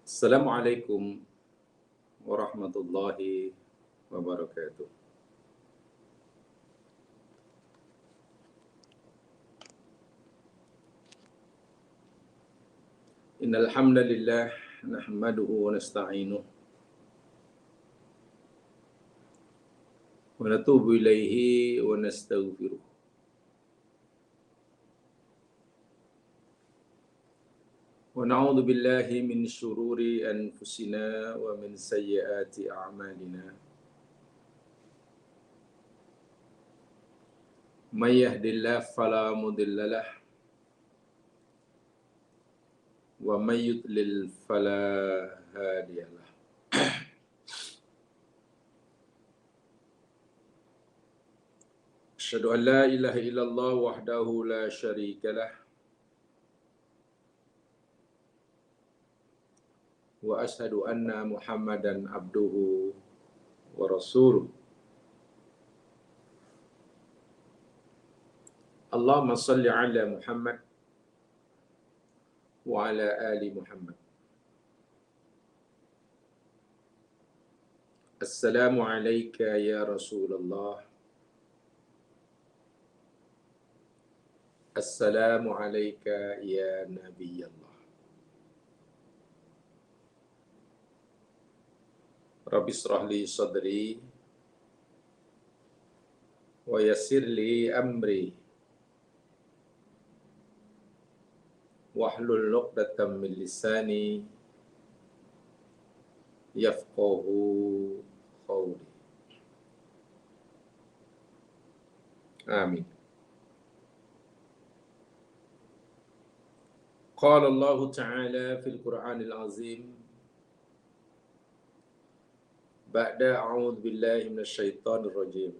Assalamualaikum warahmatullahi wabarakatuh. Innal hamdalillah nahmaduhu wa nasta'inuhu wa natubu ilaihi wa nastaghfiruh. Wa na'udzu billahi min syururi anfusina wa min sayyiati a'malina. May yahdihillahu fala mudilla lahu wa may yudlil fala hadiya lahu. Asyhadu an la ilaha illallah wahdahu la syarika lah wa asyhadu anna Muhammadan abduhu wa rasuluh. Allahumma salli ala Muhammad wa ala ali Muhammad. Assalamu alayka ya Rasulullah. Assalamu alayka ya Nabiyallah. Rabbi israh li sadri wa yassir li amri wahlul 'uqdatam min lisani yafqahu qawli. Amin. Qala Allah Ta'ala fil Qur'anil Azim ba'da a'udzu billahi minasy syaithanir rajim.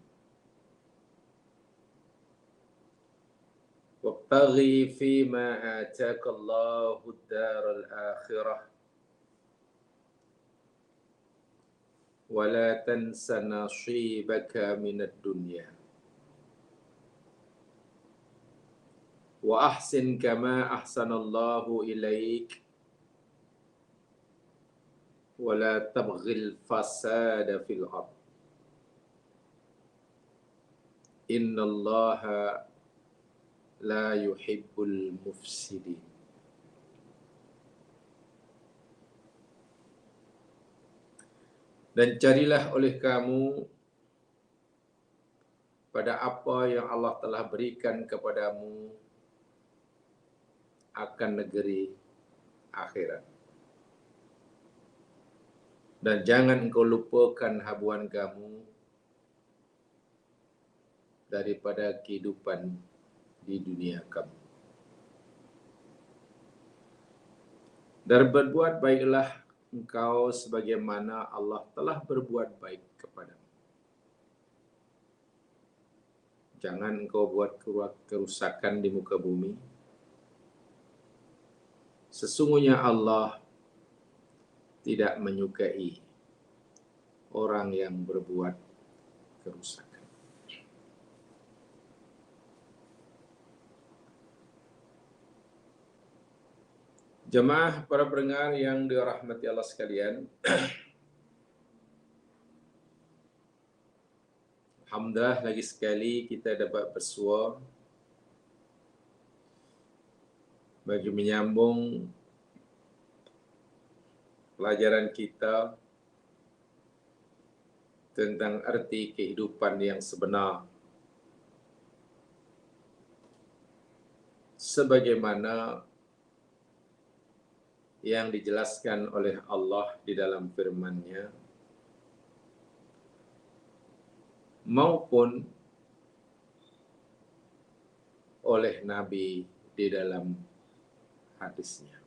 Wabtaghi fima ataka Allahu ad-daral akhirah wa la tansa nasibaka minad dunya wa ahsin kama ahsanallahu ilaik wa la tabghil fasada fil ard innallaha la yuhibbul mufsidin. Dan carilah oleh kamu pada apa yang Allah telah berikan kepadamu akan negeri akhirat. Dan jangan engkau lupakan habuan kamu daripada kehidupan di dunia kamu. Dan berbuat baiklah engkau sebagaimana Allah telah berbuat baik kepadamu. Jangan engkau buat kerusakan di muka bumi. Sesungguhnya Allah tidak menyukai orang yang berbuat kerusakan. Jemaah para pendengar yang dirahmati Allah sekalian, alhamdulillah lagi sekali kita dapat bersua bagi menyambung pelajaran kita tentang arti kehidupan yang sebenar sebagaimana yang dijelaskan oleh Allah di dalam firman-Nya maupun oleh Nabi di dalam hadisnya.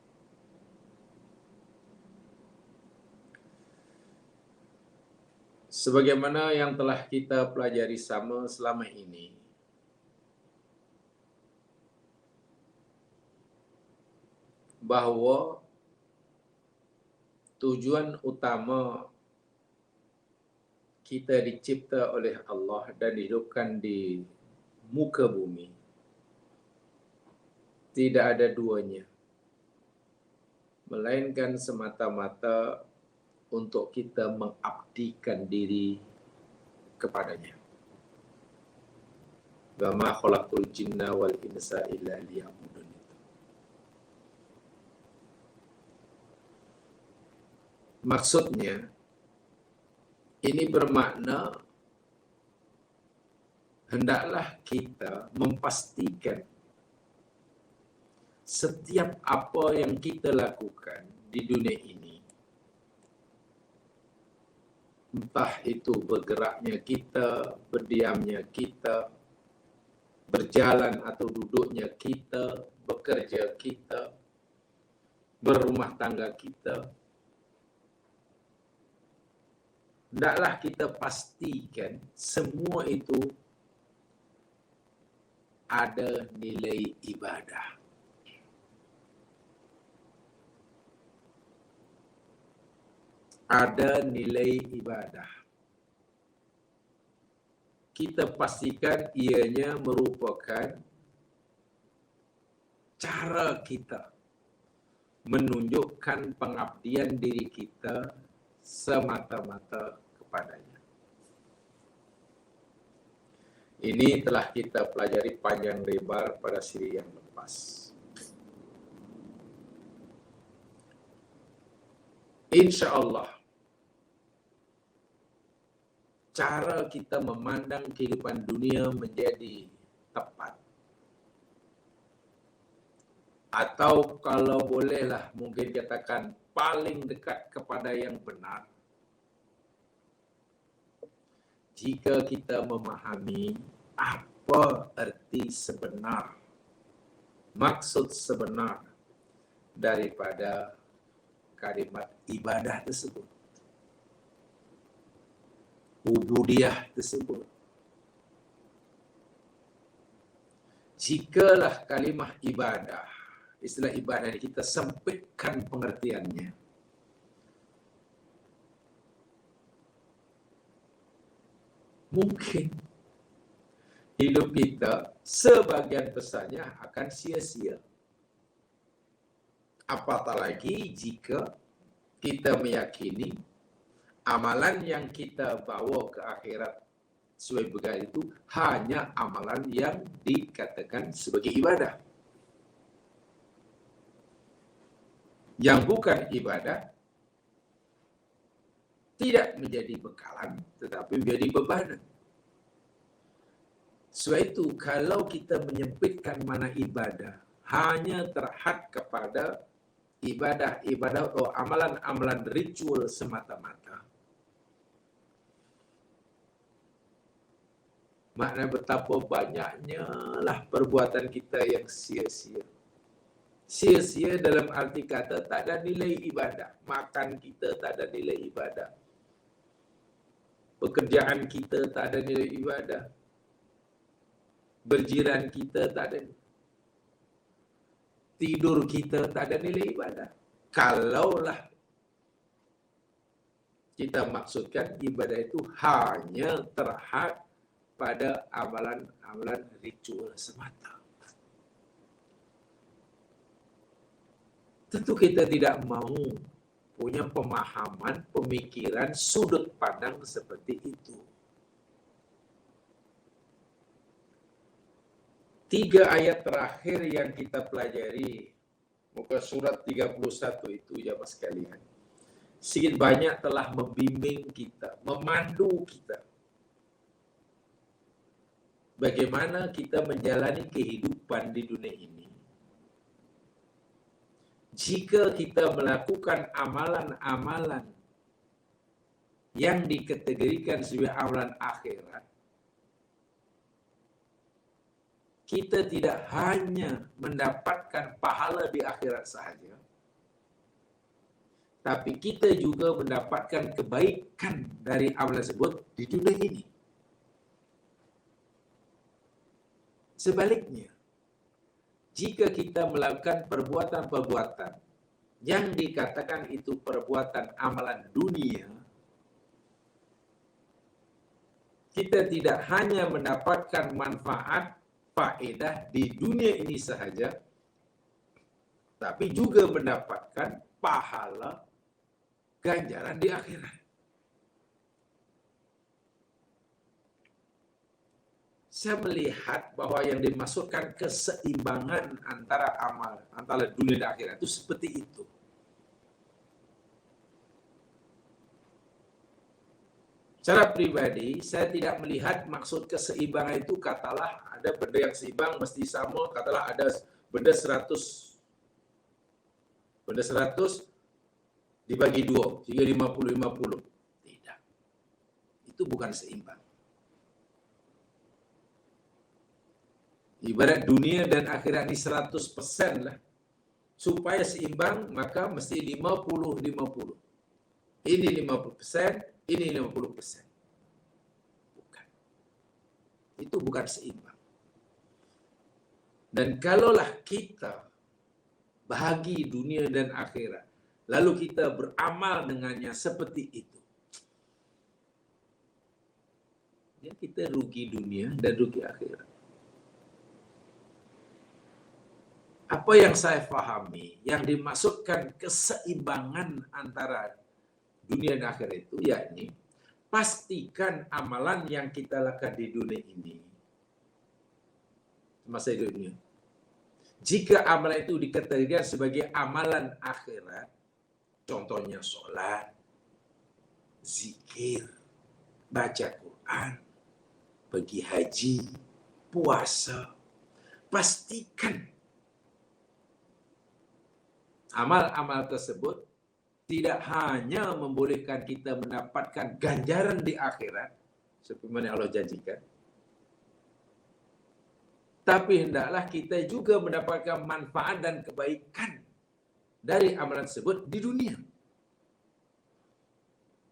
Sebagaimana yang telah kita pelajari sama selama ini, bahawa tujuan utama kita dicipta oleh Allah dan dihidupkan di muka bumi tidak ada duanya, melainkan semata-mata untuk kita mengabdikan diri kepadanya. Wa ma khalaqtul jinna wal insa illa liya'budun. Maksudnya, ini bermakna hendaklah kita memastikan setiap apa yang kita lakukan di dunia ini, entah itu bergeraknya kita, berdiamnya kita, berjalan atau duduknya kita, bekerja kita, berumah tangga kita, hendaklah kita pastikan semua itu ada nilai ibadah. Ada nilai ibadah. Kita pastikan ianya merupakan cara kita menunjukkan pengabdian diri kita semata-mata kepadanya. Ini telah kita pelajari panjang lebar pada siri yang lepas. Insya Allah, cara kita memandang kehidupan dunia menjadi tepat. Atau kalau bolehlah mungkin katakan paling dekat kepada yang benar. Jika kita memahami apa arti sebenar, maksud sebenar daripada kalimat ibadah tersebut, ubudiyah tersebut. Jikalah kalimah ibadah, istilah ibadah ini kita sempitkan pengertiannya, mungkin hidup kita sebagian besarnya akan sia-sia. Apatah lagi jika kita meyakini amalan yang kita bawa ke akhirat sesuai begal itu hanya amalan yang dikatakan sebagai ibadah. Yang bukan ibadah tidak menjadi bekalan tetapi menjadi bebanan. Sebab itu kalau kita menyempitkan mana ibadah hanya terhad kepada ibadah-ibadah atau amalan-amalan ritual semata-mata, maknanya betapa banyaknya lah perbuatan kita yang sia-sia. Sia-sia dalam arti kata tak ada nilai ibadah. Makan kita tak ada nilai ibadah. Pekerjaan kita tak ada nilai ibadah. Berjiran kita tak ada. Tidur kita tak ada nilai ibadah. Kalaulah kita maksudkan ibadah itu hanya terhad pada amalan-amalan ritual semata. Tentu kita tidak mau punya pemahaman, pemikiran, sudut pandang seperti itu. 3 ayat terakhir yang kita pelajari, muka surat 31 itu jamaah sekalian, sedikit banyak telah membimbing kita, memandu kita. Bagaimana kita menjalani kehidupan di dunia ini. Jika kita melakukan amalan-amalan yang dikategorikan sebagai amalan akhirat, kita tidak hanya mendapatkan pahala di akhirat sahaja, tapi kita juga mendapatkan kebaikan dari amalan tersebut di dunia ini. Sebaliknya, jika kita melakukan perbuatan-perbuatan yang dikatakan itu perbuatan amalan dunia, kita tidak hanya mendapatkan manfaat, faedah di dunia ini sahaja, tapi juga mendapatkan pahala ganjaran di akhirat. Saya melihat bahwa yang dimaksudkan keseimbangan antara amal, antara dunia dan akhirat itu seperti itu. Secara pribadi, saya tidak melihat maksud keseimbangan itu katalah ada benda yang seimbang mesti sama, katalah ada benda 100 dibagi 2, sehingga 50-50. Tidak. Itu bukan seimbang. Ibarat dunia dan akhirat ini 100% lah. Supaya seimbang, maka mesti 50-50. Ini 50%, ini 50%. Bukan. Itu bukan seimbang. Dan kalaulah kita bahagi dunia dan akhirat, lalu kita beramal dengannya seperti itu, ya kita rugi dunia dan rugi akhirat. Apa yang saya fahami, yang dimaksudkan keseimbangan antara dunia dan akhirat itu, yakni pastikan amalan yang kita lakukan di dunia ini, masa dunia, jika amalan itu dikategorikan sebagai amalan akhirat, contohnya sholat, zikir, baca Quran, pergi haji, puasa, pastikan amal-amal tersebut tidak hanya membolehkan kita mendapatkan ganjaran di akhirat, seperti mana Allah janjikan, tapi hendaklah kita juga mendapatkan manfaat dan kebaikan dari amalan tersebut di dunia.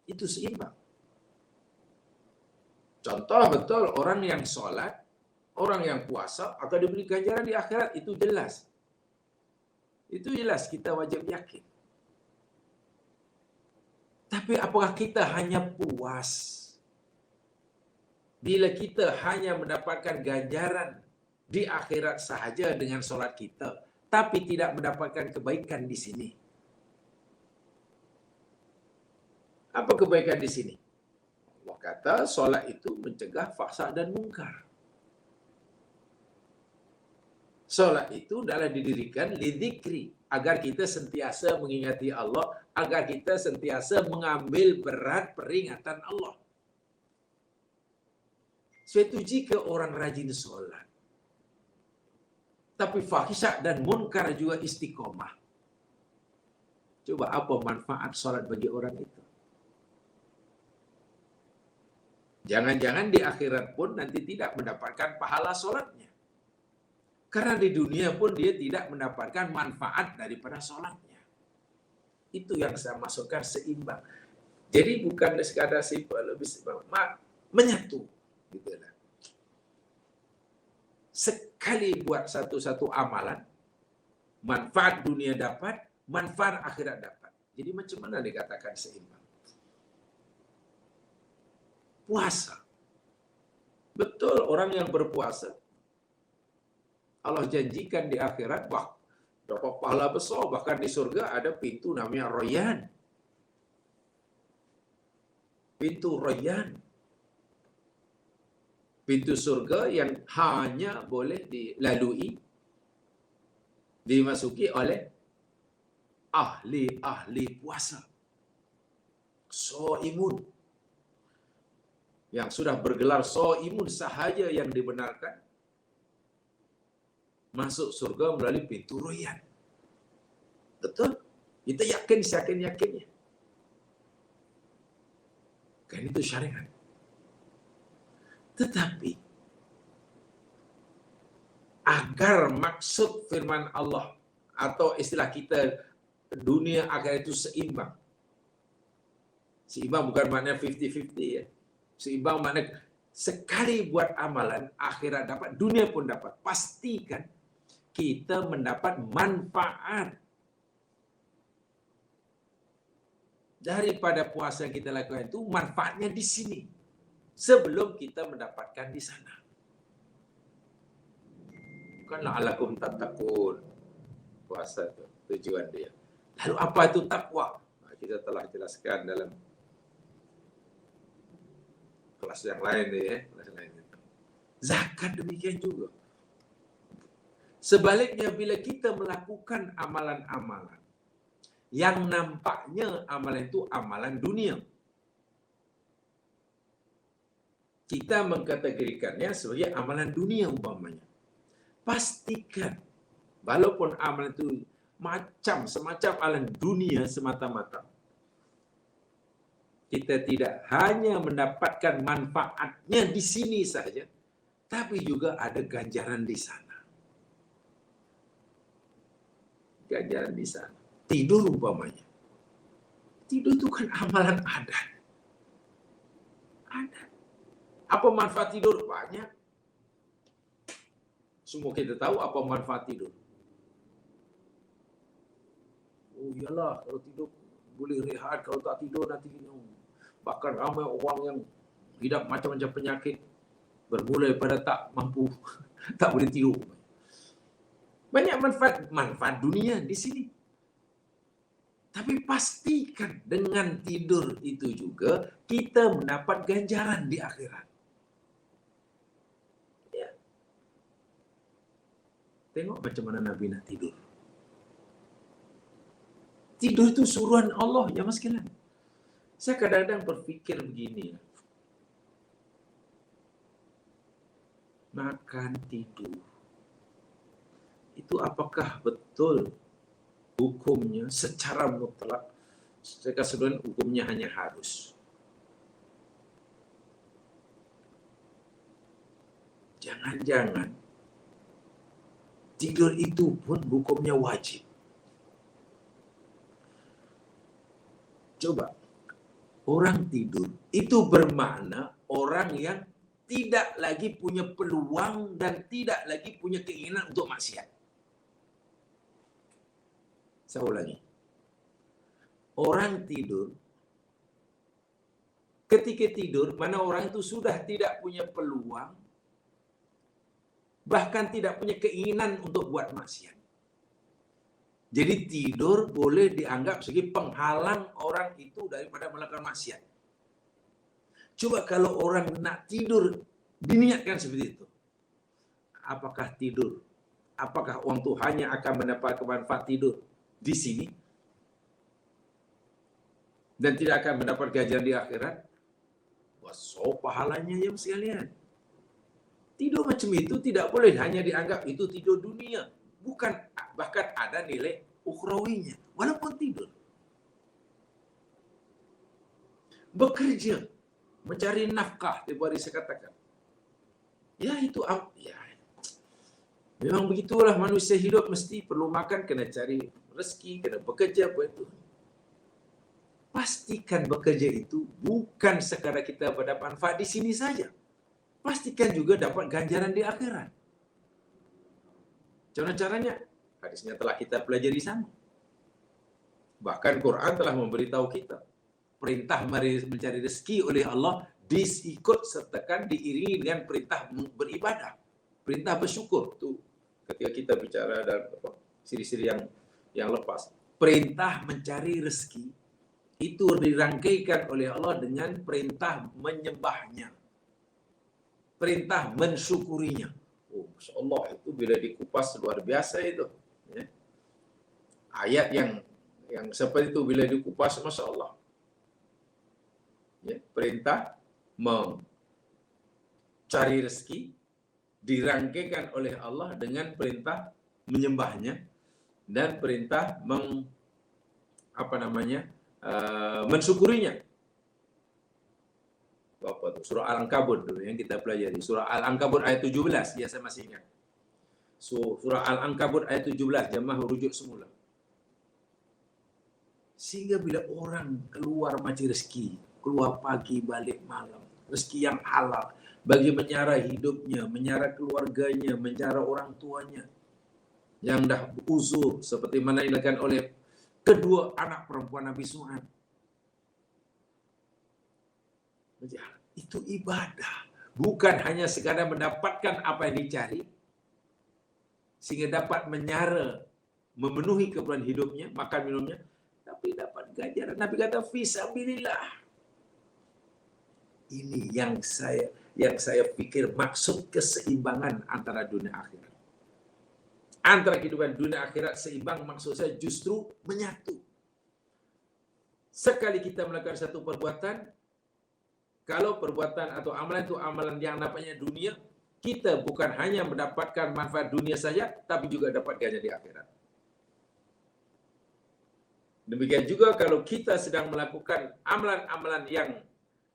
Itu seimbang. Contoh betul, orang yang sholat, orang yang puasa akan diberi ganjaran di akhirat, itu jelas. Itu jelas, kita wajib yakin. Tapi apakah kita hanya puas bila kita hanya mendapatkan ganjaran di akhirat sahaja dengan sholat kita, tapi tidak mendapatkan kebaikan di sini? Apa kebaikan di sini? Allah kata sholat itu mencegah fahsya dan mungkar. Solat itu adalah didirikan lidzikri, agar kita sentiasa mengingati Allah, agar kita sentiasa mengambil berat peringatan Allah. Suatu jika orang rajin solat, tapi fahisha dan munkar juga istiqomah, coba apa manfaat solat bagi orang itu? Jangan-jangan di akhirat pun nanti tidak mendapatkan pahala solatnya. Karena di dunia pun dia tidak mendapatkan manfaat daripada sholatnya. Itu yang saya maksudkan seimbang. Jadi bukan sekadar simpel, lebih menyatu. Gitu lah. Sekali buat satu-satu amalan, manfaat dunia dapat, manfaat akhirat dapat. Jadi macam mana dikatakan seimbang? Puasa. Betul, orang yang berpuasa, Allah janjikan di akhirat dapat pahala besar, bahkan di surga ada pintu namanya Rayyan. Pintu Rayyan. Pintu surga yang hanya boleh dilalui, dimasuki oleh ahli puasa. Shaimun. Yang sudah bergelar shaimun sahaja yang dibenarkan masuk surga melalui pintu Rayyan. Betul? Kita yakin, yakin-yakinnya. Kan itu syariat. Tetapi agar maksud firman Allah atau istilah kita dunia akhirat itu seimbang. Seimbang bukan maknanya 50-50 ya. Seimbang maknanya sekali buat amalan akhirat dapat, dunia pun dapat. Pastikan kita mendapat manfaat daripada puasa yang kita lakukan itu, manfaatnya di sini sebelum kita mendapatkan di sana. Bukan la'alakum tattaqun puasa itu. tujuan dia. Lalu apa itu takwa? Nah, kita telah jelaskan dalam kelas yang lain ya, kelas lain. Zakat demikian juga. Sebaliknya bila kita melakukan amalan-amalan yang nampaknya amalan itu amalan dunia, kita mengkategorikannya sebagai amalan dunia umpamanya. Pastikan walaupun amalan itu semacam amalan dunia semata-mata, kita tidak hanya mendapatkan manfaatnya di sini saja, tapi juga ada ganjaran di sana. Ganjaran di sana. Tidur umpamanya. Tidur itu kan amalan adat. Adat. Apa manfaat tidur? Banyak. Semua kita tahu apa manfaat tidur. Oh iyalah, kalau tidur boleh rehat, kalau tak tidur nanti bahkan ramai orang yang hidup macam-macam penyakit bermula daripada tak mampu, tak boleh tidur. Banyak manfaat dunia di sini. Tapi pastikan dengan tidur itu juga kita mendapat ganjaran di akhirat. Ya. Tengok macam mana Nabi nak tidur. Tidur itu suruhan Allah, ya mas sekalian. Saya kadang-kadang berfikir begini. Makan, tidur. Itu apakah betul hukumnya secara mutlak? Saya katakan hukumnya hanya harus. Jangan-jangan tidur itu pun hukumnya wajib. Coba, orang tidur itu bermakna orang yang tidak lagi punya peluang dan tidak lagi punya keinginan untuk maksiat. Saya ulangi. Orang tidur, ketika tidur, mana orang itu sudah tidak punya peluang, bahkan tidak punya keinginan untuk buat maksiat. Jadi tidur boleh dianggap sebagai penghalang orang itu daripada melakukan maksiat. Coba kalau orang nak tidur diniatkan seperti itu. Apakah tidur? Apakah orang itu hanya akan mendapat manfaat tidur di sini dan tidak akan mendapat ganjaran di akhirat? Wah, so pahalanya ya sekalian. Tidur macam itu tidak boleh hanya dianggap itu tidur dunia. Bukan, bahkan ada nilai ukhrawinya walaupun tidur. Bekerja, mencari nafkah, tadi saya katakan. Ya itu ya. Memang begitulah manusia hidup, mesti perlu makan, kena cari rezeki, kena bekerja, apa itu. Pastikan bekerja itu bukan sekadar kita mendapat manfaat di sini saja. Pastikan juga dapat ganjaran di akhirat. Caranya, hadisnya telah kita pelajari sama. Bahkan Quran telah memberitahu kita, perintah mencari rezeki oleh Allah diikut sertakan diiringi dengan perintah beribadah, perintah bersyukur. Tu ketika kita bicara dalam siri-siri yang lepas, perintah mencari rezeki itu dirangkaikan oleh Allah dengan perintah menyembahnya, perintah mensyukurinya. Oh, Masya Allah, itu bila dikupas luar biasa itu. Ya. Ayat yang seperti itu bila dikupas, Masya Allah. Ya, perintah mencari rezeki dirangkaikan oleh Allah dengan perintah menyembahnya dan perintah mensyukurinya. Apa tuh? Surah Al-Ankabut dulu yang kita pelajari. Surah Al-Ankabut ayat 17, ya saya masih ingat. Surah Al-Ankabut ayat 17, jamaah rujuk semula. Sehingga bila orang keluar mencari rezeki, keluar pagi balik malam, rezeki yang halal, bagi menyara hidupnya, menyara keluarganya, menyara orang tuanya yang dah uzur seperti mana dilakukan oleh kedua anak perempuan Nabi Su'aib. Itu ibadah, bukan hanya sekadar mendapatkan apa yang dicari sehingga dapat menyara memenuhi keperluan hidupnya, makan minumnya, tapi dapat ganjaran. Nabi kata fisabilillah. Ini yang saya pikir maksud keseimbangan antara dunia akhirat. Antara kehidupan dunia akhirat seimbang, maksud saya justru menyatu. Sekali kita melakukan satu perbuatan, kalau perbuatan atau amalan itu amalan yang nampaknya dunia, kita bukan hanya mendapatkan manfaat dunia saja, tapi juga dapat ganjaran di akhirat. Demikian juga kalau kita sedang melakukan amalan-amalan yang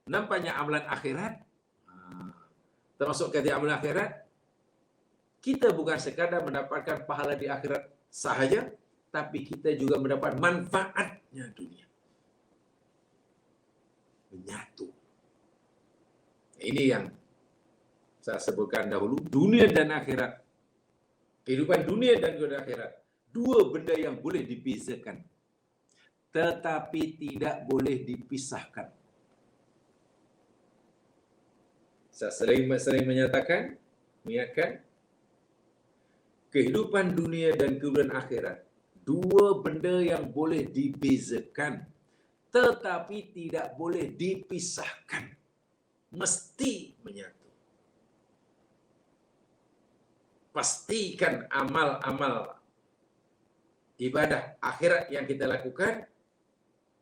nampaknya amalan akhirat, termasuk kata amalan akhirat, kita bukan sekadar mendapatkan pahala di akhirat sahaja, tapi kita juga mendapat manfaatnya dunia. Menyatu. Ini yang saya sebutkan dahulu, dunia dan akhirat. Kehidupan dunia dan kehidupan akhirat. Dua benda yang boleh dipisahkan, tetapi tidak boleh dipisahkan. Saya sering menyatakan, mengingatkan, kehidupan dunia dan kehidupan akhirat, dua benda yang boleh dibezakan, tetapi tidak boleh dipisahkan. Mesti menyatu. Pastikan amal-amal ibadah akhirat yang kita lakukan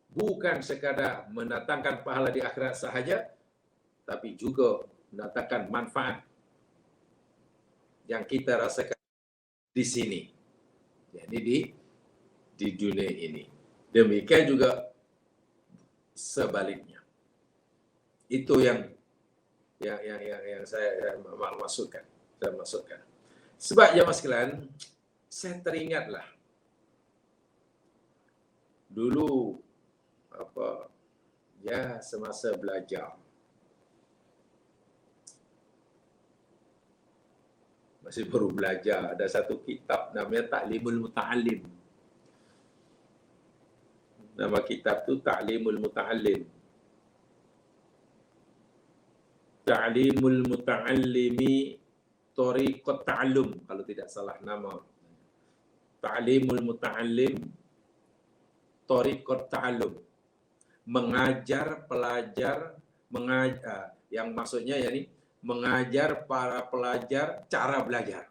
bukan sekadar mendatangkan pahala di akhirat sahaja, tapi juga mendatangkan manfaat yang kita rasakan di sini. Jadi di dunia ini. Demikian juga sebaliknya. Itu yang saya maksudkan. Sebab jemaah sekalian, saya teringatlah dulu semasa belajar, masih baru belajar, ada satu kitab namanya Ta'limul Muta'allim. Nama kitab tu Ta'limul Muta'allim. Ta'limul Muta'allimi Tariqat Ta'allum, kalau tidak salah nama. Ta'limul Muta'allim Tariqat Ta'allum. Mengajar pelajar, yang maksudnya yakni mengajar para pelajar cara belajar.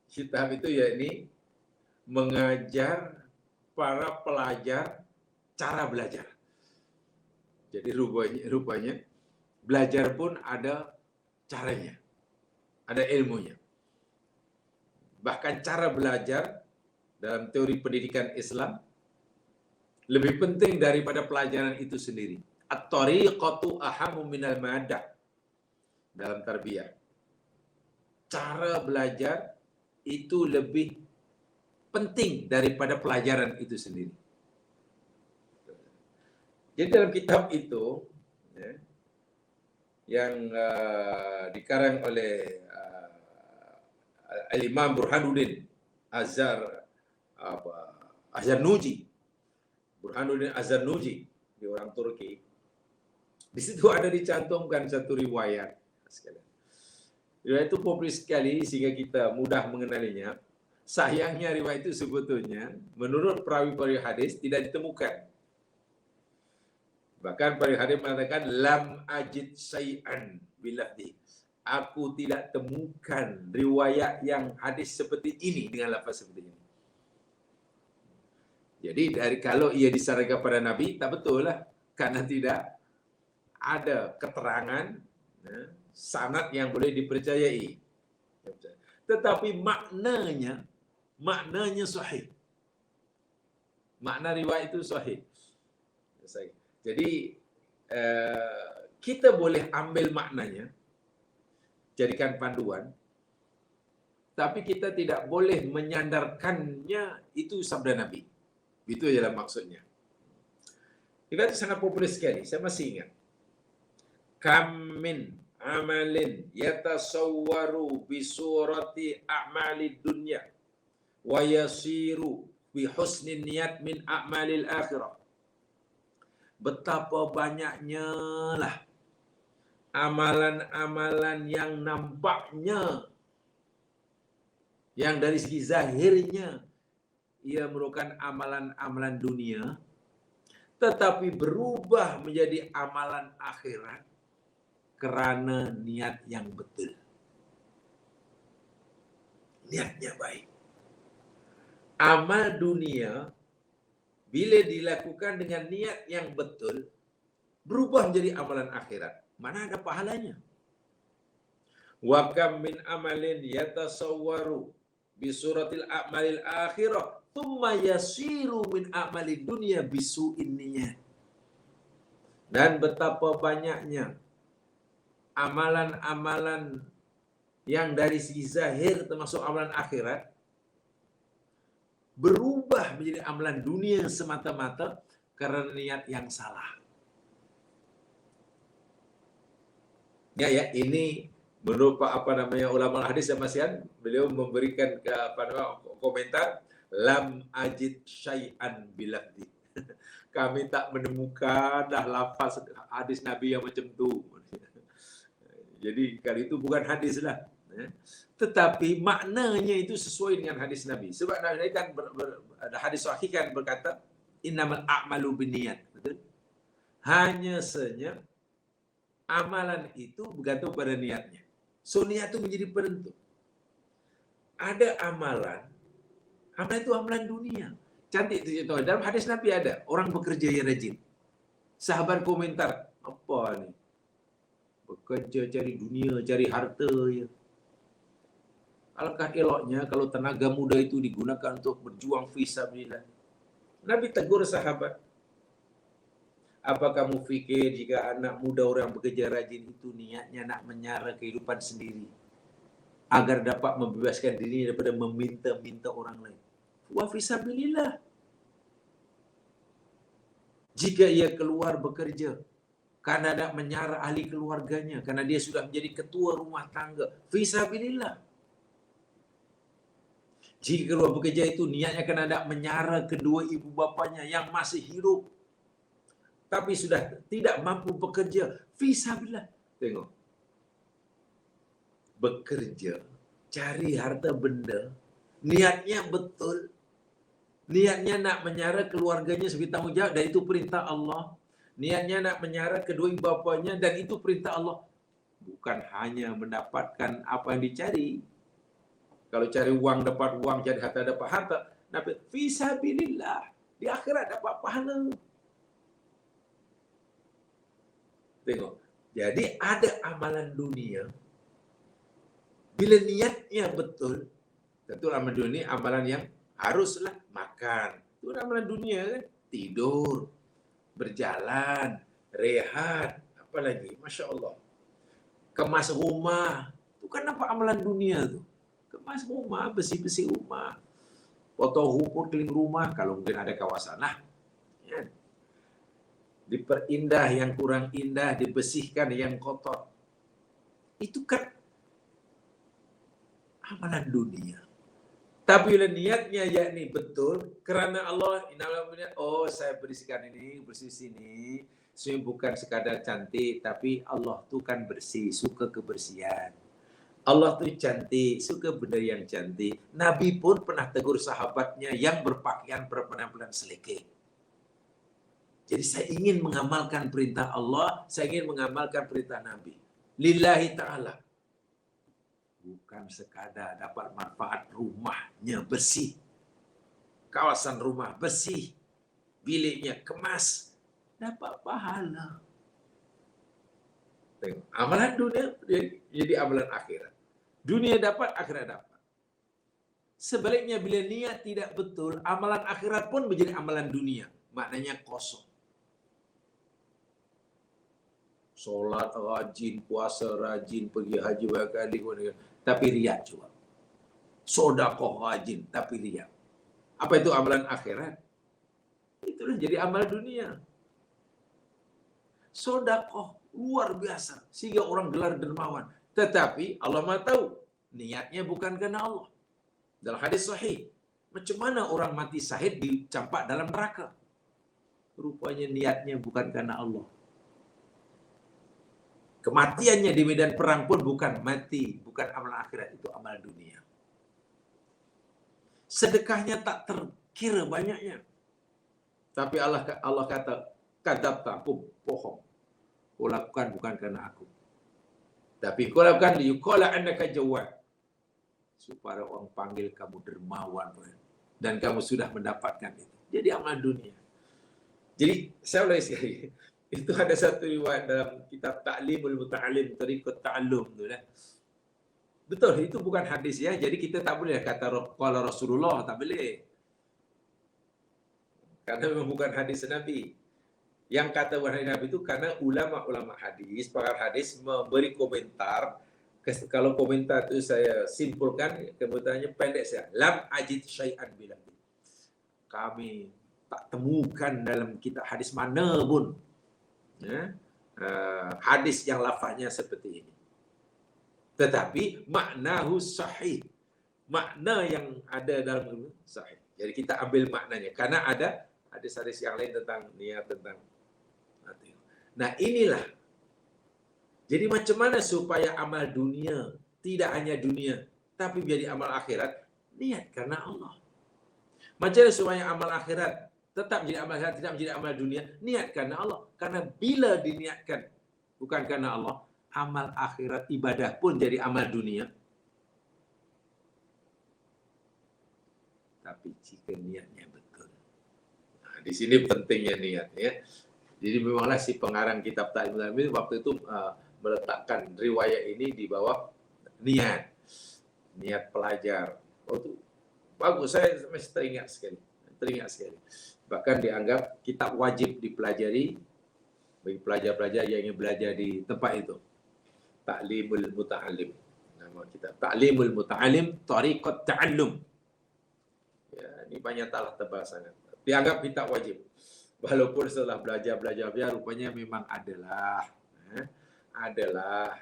Kitab itu yakni mengajar para pelajar cara belajar. Jadi rupanya belajar pun ada caranya, ada ilmunya. Bahkan cara belajar dalam teori pendidikan Islam lebih penting daripada pelajaran itu sendiri. At-tariqatu ahammu minal madah dalam tarbiyah. Cara belajar itu lebih penting daripada pelajaran itu sendiri. Jadi dalam kitab itu yang dikarang oleh Al-Imam Burhanuddin Az-Zarnuji, Burhanuddin Az-Zarnuji, di orang Turki. Di situ ada dicantumkan satu riwayat. Riwayat itu populer sekali sehingga kita mudah mengenalinya. Sayangnya riwayat itu sebetulnya menurut perawi-perawi hadis tidak ditemukan. Bahkan perawi hadis mengatakan lam ajid syai'an bilafdi. Aku tidak temukan riwayat yang hadis seperti ini dengan lafaz seperti ini. Jadi kalau ia disarankan pada Nabi, tak betul lah. Karena tidak ada keterangan sanad yang boleh dipercayai. Tetapi maknanya sahih. Makna riwayat itu sahih. Jadi kita boleh ambil maknanya, jadikan panduan, tapi kita tidak boleh menyandarkannya itu sabda Nabi. Itu adalah maksudnya. Itu sangat populer sekali. Saya masih ingat. Kam min amalin yatasawwaru bi surati a'malid dunya wa yasiru bi husnin niyat min a'malil akhirah. Betapa banyaknya lah amalan-amalan yang nampaknya yang dari segi zahirnya ia merupakan amalan-amalan dunia, tetapi berubah menjadi amalan akhirat kerana niat yang betul. Niatnya baik. Amal dunia bila dilakukan dengan niat yang betul, berubah menjadi amalan akhirat. Mana ada pahalanya? Wa kam min amalin yatasawwaru bi suratil a'malil akhirah thumma yasiru min a'malid dunya bisu'in niyat. Dan betapa banyaknya amalan-amalan yang dari segi zahir termasuk amalan akhirat berubah menjadi amalan dunia semata-mata karena niat yang salah. Ya, ini menurut ulama hadis dan masihan, beliau memberikan komentar lam ajid syai'an bilafdi. Kami tak menemukan dah lafaz hadis Nabi yang macam tu. Jadi kali itu bukan hadis lah. Tetapi maknanya itu sesuai dengan hadis Nabi. Sebab Nabi kan ada hadis sahih kan berkata innamal a'malu binniyat. Betul? Hanya saja amalan itu bergantung pada niatnya. So niat itu menjadi penentu. Ada amalan itu amalan dunia. Cantik itu contoh. Dalam hadis Nabi ada orang bekerja yang rajin. Sahabat komentar, apa ni? Bekerja cari dunia, cari harta ya. Alangkah eloknya kalau tenaga muda itu digunakan untuk berjuang fisabilillah. Nabi tegur sahabat, apa kamu fikir jika anak muda orang bekerja rajin itu niatnya nak menyara kehidupan sendiri agar dapat membebaskan diri daripada meminta-minta orang lain? Wa fisabilillah. Jika ia keluar bekerja karena nak menyara ahli keluarganya, karena dia sudah menjadi ketua rumah tangga, fisabilillah. Jika keluar bekerja itu niatnya kerana nak menyara kedua ibu bapanya yang masih hidup tapi sudah tidak mampu bekerja, fisabilillah. Tengok. Bekerja, cari harta benda, niatnya betul. Niatnya nak menyara keluarganya sebagai tanggungjawab dan itu perintah Allah. Niatnya nak menyara kedua ibu bapanya dan itu perintah Allah. Bukan hanya mendapatkan apa yang dicari. Kalau cari uang dapat uang, cari harta dapat harta. Tapi fisabilillah, di akhirat dapat pahala. Tengok. Jadi ada amalan dunia. Bila niatnya betul, tentu amalan dunia amalan yang haruslah makan. Itu amalan dunia kan. Tidur, berjalan, rehat, apa lagi? Masya Allah. Kemas rumah. Itu kan apa amalan dunia tu? Kemas rumah, bersih-bersih rumah. Potong rumput keliling rumah kalau mungkin ada kawasan lah. Ya. Diperindah yang kurang indah, dibersihkan yang kotor. Itu kan amalan dunia. Tapi bila niatnya yakni betul, kerana Allah, oh saya bersihkan ini, bersih sini, sebenarnya bukan sekadar cantik, tapi Allah tu kan bersih, suka kebersihan. Allah tu cantik, suka benda yang cantik. Nabi pun pernah tegur sahabatnya yang berpakaian berpenampilan selekeh. Jadi saya ingin mengamalkan perintah Allah, saya ingin mengamalkan perintah Nabi. Lillahi ta'ala. Bukan sekadar dapat manfaat rumahnya bersih. Kawasan rumah bersih. Biliknya kemas. Dapat pahala. Tengok. Amalan dunia jadi amalan akhirat. Dunia dapat, akhirat dapat. Sebaliknya bila niat tidak betul, amalan akhirat pun menjadi amalan dunia. Maknanya kosong. Solat rajin, puasa rajin, pergi haji berkali, tapi riak juga. Sedekah rajin, tapi riak. Apa itu amalan akhirat? Itulah jadi amal dunia. Sedekah luar biasa sehingga orang gelar dermawan. Tetapi Allah Maha tahu niatnya bukan kerana Allah. Dalam hadis sahih, macam mana orang mati syahid dicampak dalam neraka? Rupanya niatnya bukan kerana Allah. Kematiannya di medan perang pun bukan mati, bukan amalan akhirat, itu amal dunia. sedekahnya tak terkira banyaknya. Tapi Allah kata, kadzabta, kau bohong. Kau lakukan bukan karena aku. Tapi kau lakukan liyuqala annaka jawad. Supaya orang panggil kamu dermawan. Dan kamu sudah mendapatkan itu. Jadi amal dunia. Jadi saya ulangi sekali. Itu ada satu riwayat dalam kitab Ta'limul Muta'alim, Tariqat Ta'allum tu lah. Betul, itu bukan hadis ya. Jadi kita tak boleh kata qala Rasulullah, tak boleh. Karena memang bukan hadis Nabi. Yang kata hadis Nabi itu karena ulama-ulama hadis, pakar hadis memberi komentar. Kalau komentar itu saya simpulkan, kemudiannya pendek saya. Lam ajid syai'an bilang. Kami tak temukan dalam kitab hadis mana pun hadis yang lafaznya seperti ini. Tetapi maknahu sahih. Makna yang ada dalam itu sahih. Jadi kita ambil maknanya. Karena ada hadis-hadis yang lain tentang niat, tentang hati. Nah inilah. Jadi macam mana supaya amal dunia, tidak hanya dunia, tapi menjadi amal akhirat, niat karena Allah. Macam mana supaya amal akhirat tetap menjadi amal akhirat, tidak menjadi amal dunia, niat karena Allah. Karena bila diniatkan, bukan karena Allah, amal akhirat ibadah pun jadi amal dunia. Tapi jika niatnya betul. Nah, di sini pentingnya niatnya. Jadi memanglah si pengarang kitab Ta'limul Ilmi waktu itu meletakkan riwayat ini di bawah niat pelajar. Oh itu bagus, saya masih teringat sekali. Bahkan dianggap kitab wajib dipelajari bagi pelajar-pelajar yang ingin belajar di tempat itu. Ta'limul Muta'alim. Nama kitab Ta'limul Muta'alim, Tariqat Ta'allum. Ya, ini banyak talah tebal sangat. Dianggap kitab wajib. Walaupun setelah belajar rupanya memang adalah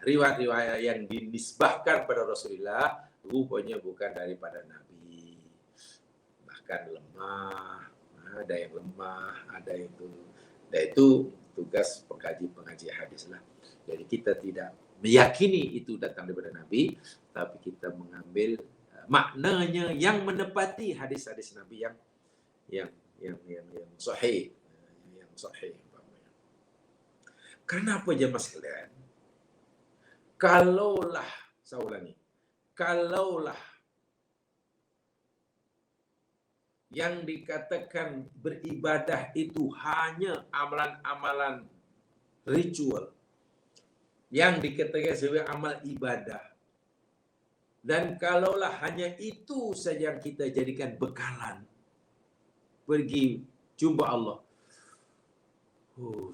riwayat-riwayat yang dinisbahkan pada Rasulullah, rupanya bukan daripada Nabi. Bahkan lemah, ada yang lemah, ada yang itu. Dan itu tugas pengaji hadis lah. Jadi kita tidak meyakini itu datang daripada Nabi, tapi kita mengambil maknanya yang menepati hadis-hadis Nabi yang sahih. Kenapa jemaah sekalian? Kalaulah yang dikatakan beribadah itu hanya amalan-amalan ritual, yang dikatakan sebagai amal ibadah, dan kalaulah hanya itu saja yang kita jadikan bekalan pergi jumpa Allah,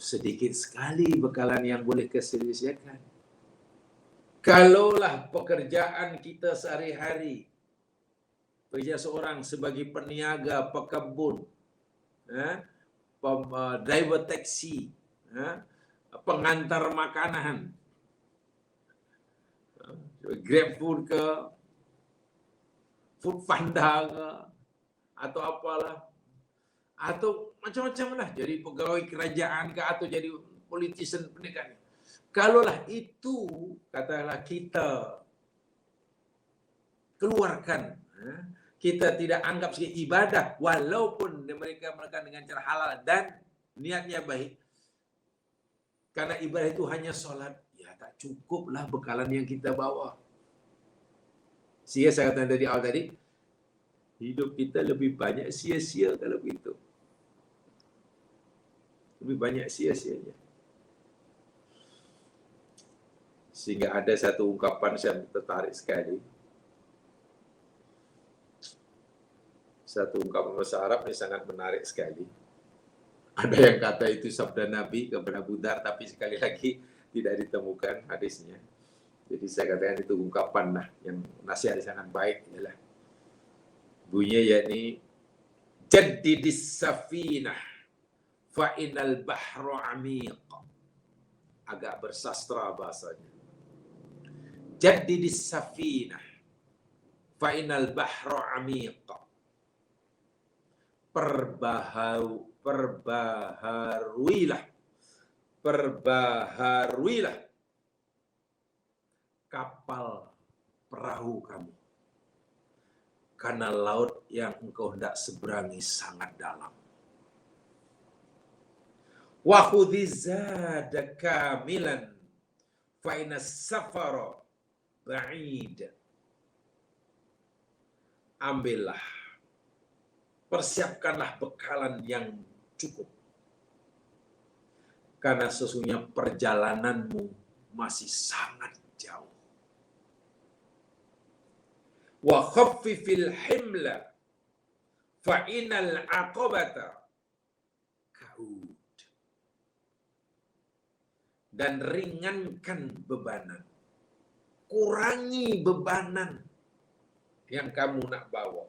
sedikit sekali bekalan yang boleh keselesaikan. Kalaulah pekerjaan kita sehari-hari, kerja seorang sebagai peniaga, pekebun, driver taksi, pengantar makanan, Grab food ke, Food Panda ke, atau apalah, atau macam-macam lah, jadi pegawai kerajaan ke, atau jadi politician pendidikan. Kalaulah itu katakanlah kita keluarkan, kita tidak anggap sebagai ibadah, walaupun mereka melakukan dengan cara halal dan niatnya baik, karena ibadah itu hanya solat, ya tak cukuplah bekalan yang kita bawa. Sehingga saya katakan dari awal tadi, hidup kita lebih banyak sia-sia kalau begitu. Lebih banyak sia-sianya. Sehingga ada satu ungkapan saya tertarik sekali. Satu ungkapan bahasa Arab ini sangat menarik sekali. Ada yang kata itu sabda Nabi kepada Abu Dzar, tapi sekali lagi tidak ditemukan hadisnya. Jadi saya katakan itu ungkapan lah yang nasihat sangat baik ialah bunyinya yakni jaddidis safinah fa inal bahru amiq. Agak bersastra bahasanya. Jaddidis safinah fa inal bahru amiq. Perbaharuilah kapal perahu kamu, karena laut yang engkau hendak seberangi sangat dalam. Wa khudhi zada kamilan fa inna safara ba'id. Ambillah, persiapkanlah bekalan yang cukup. Karena sesungguhnya perjalananmu masih sangat jauh. Wa khaffifil himla fa innal aqabata kaud. Dan ringankan bebanan. Kurangi bebanan yang kamu nak bawa.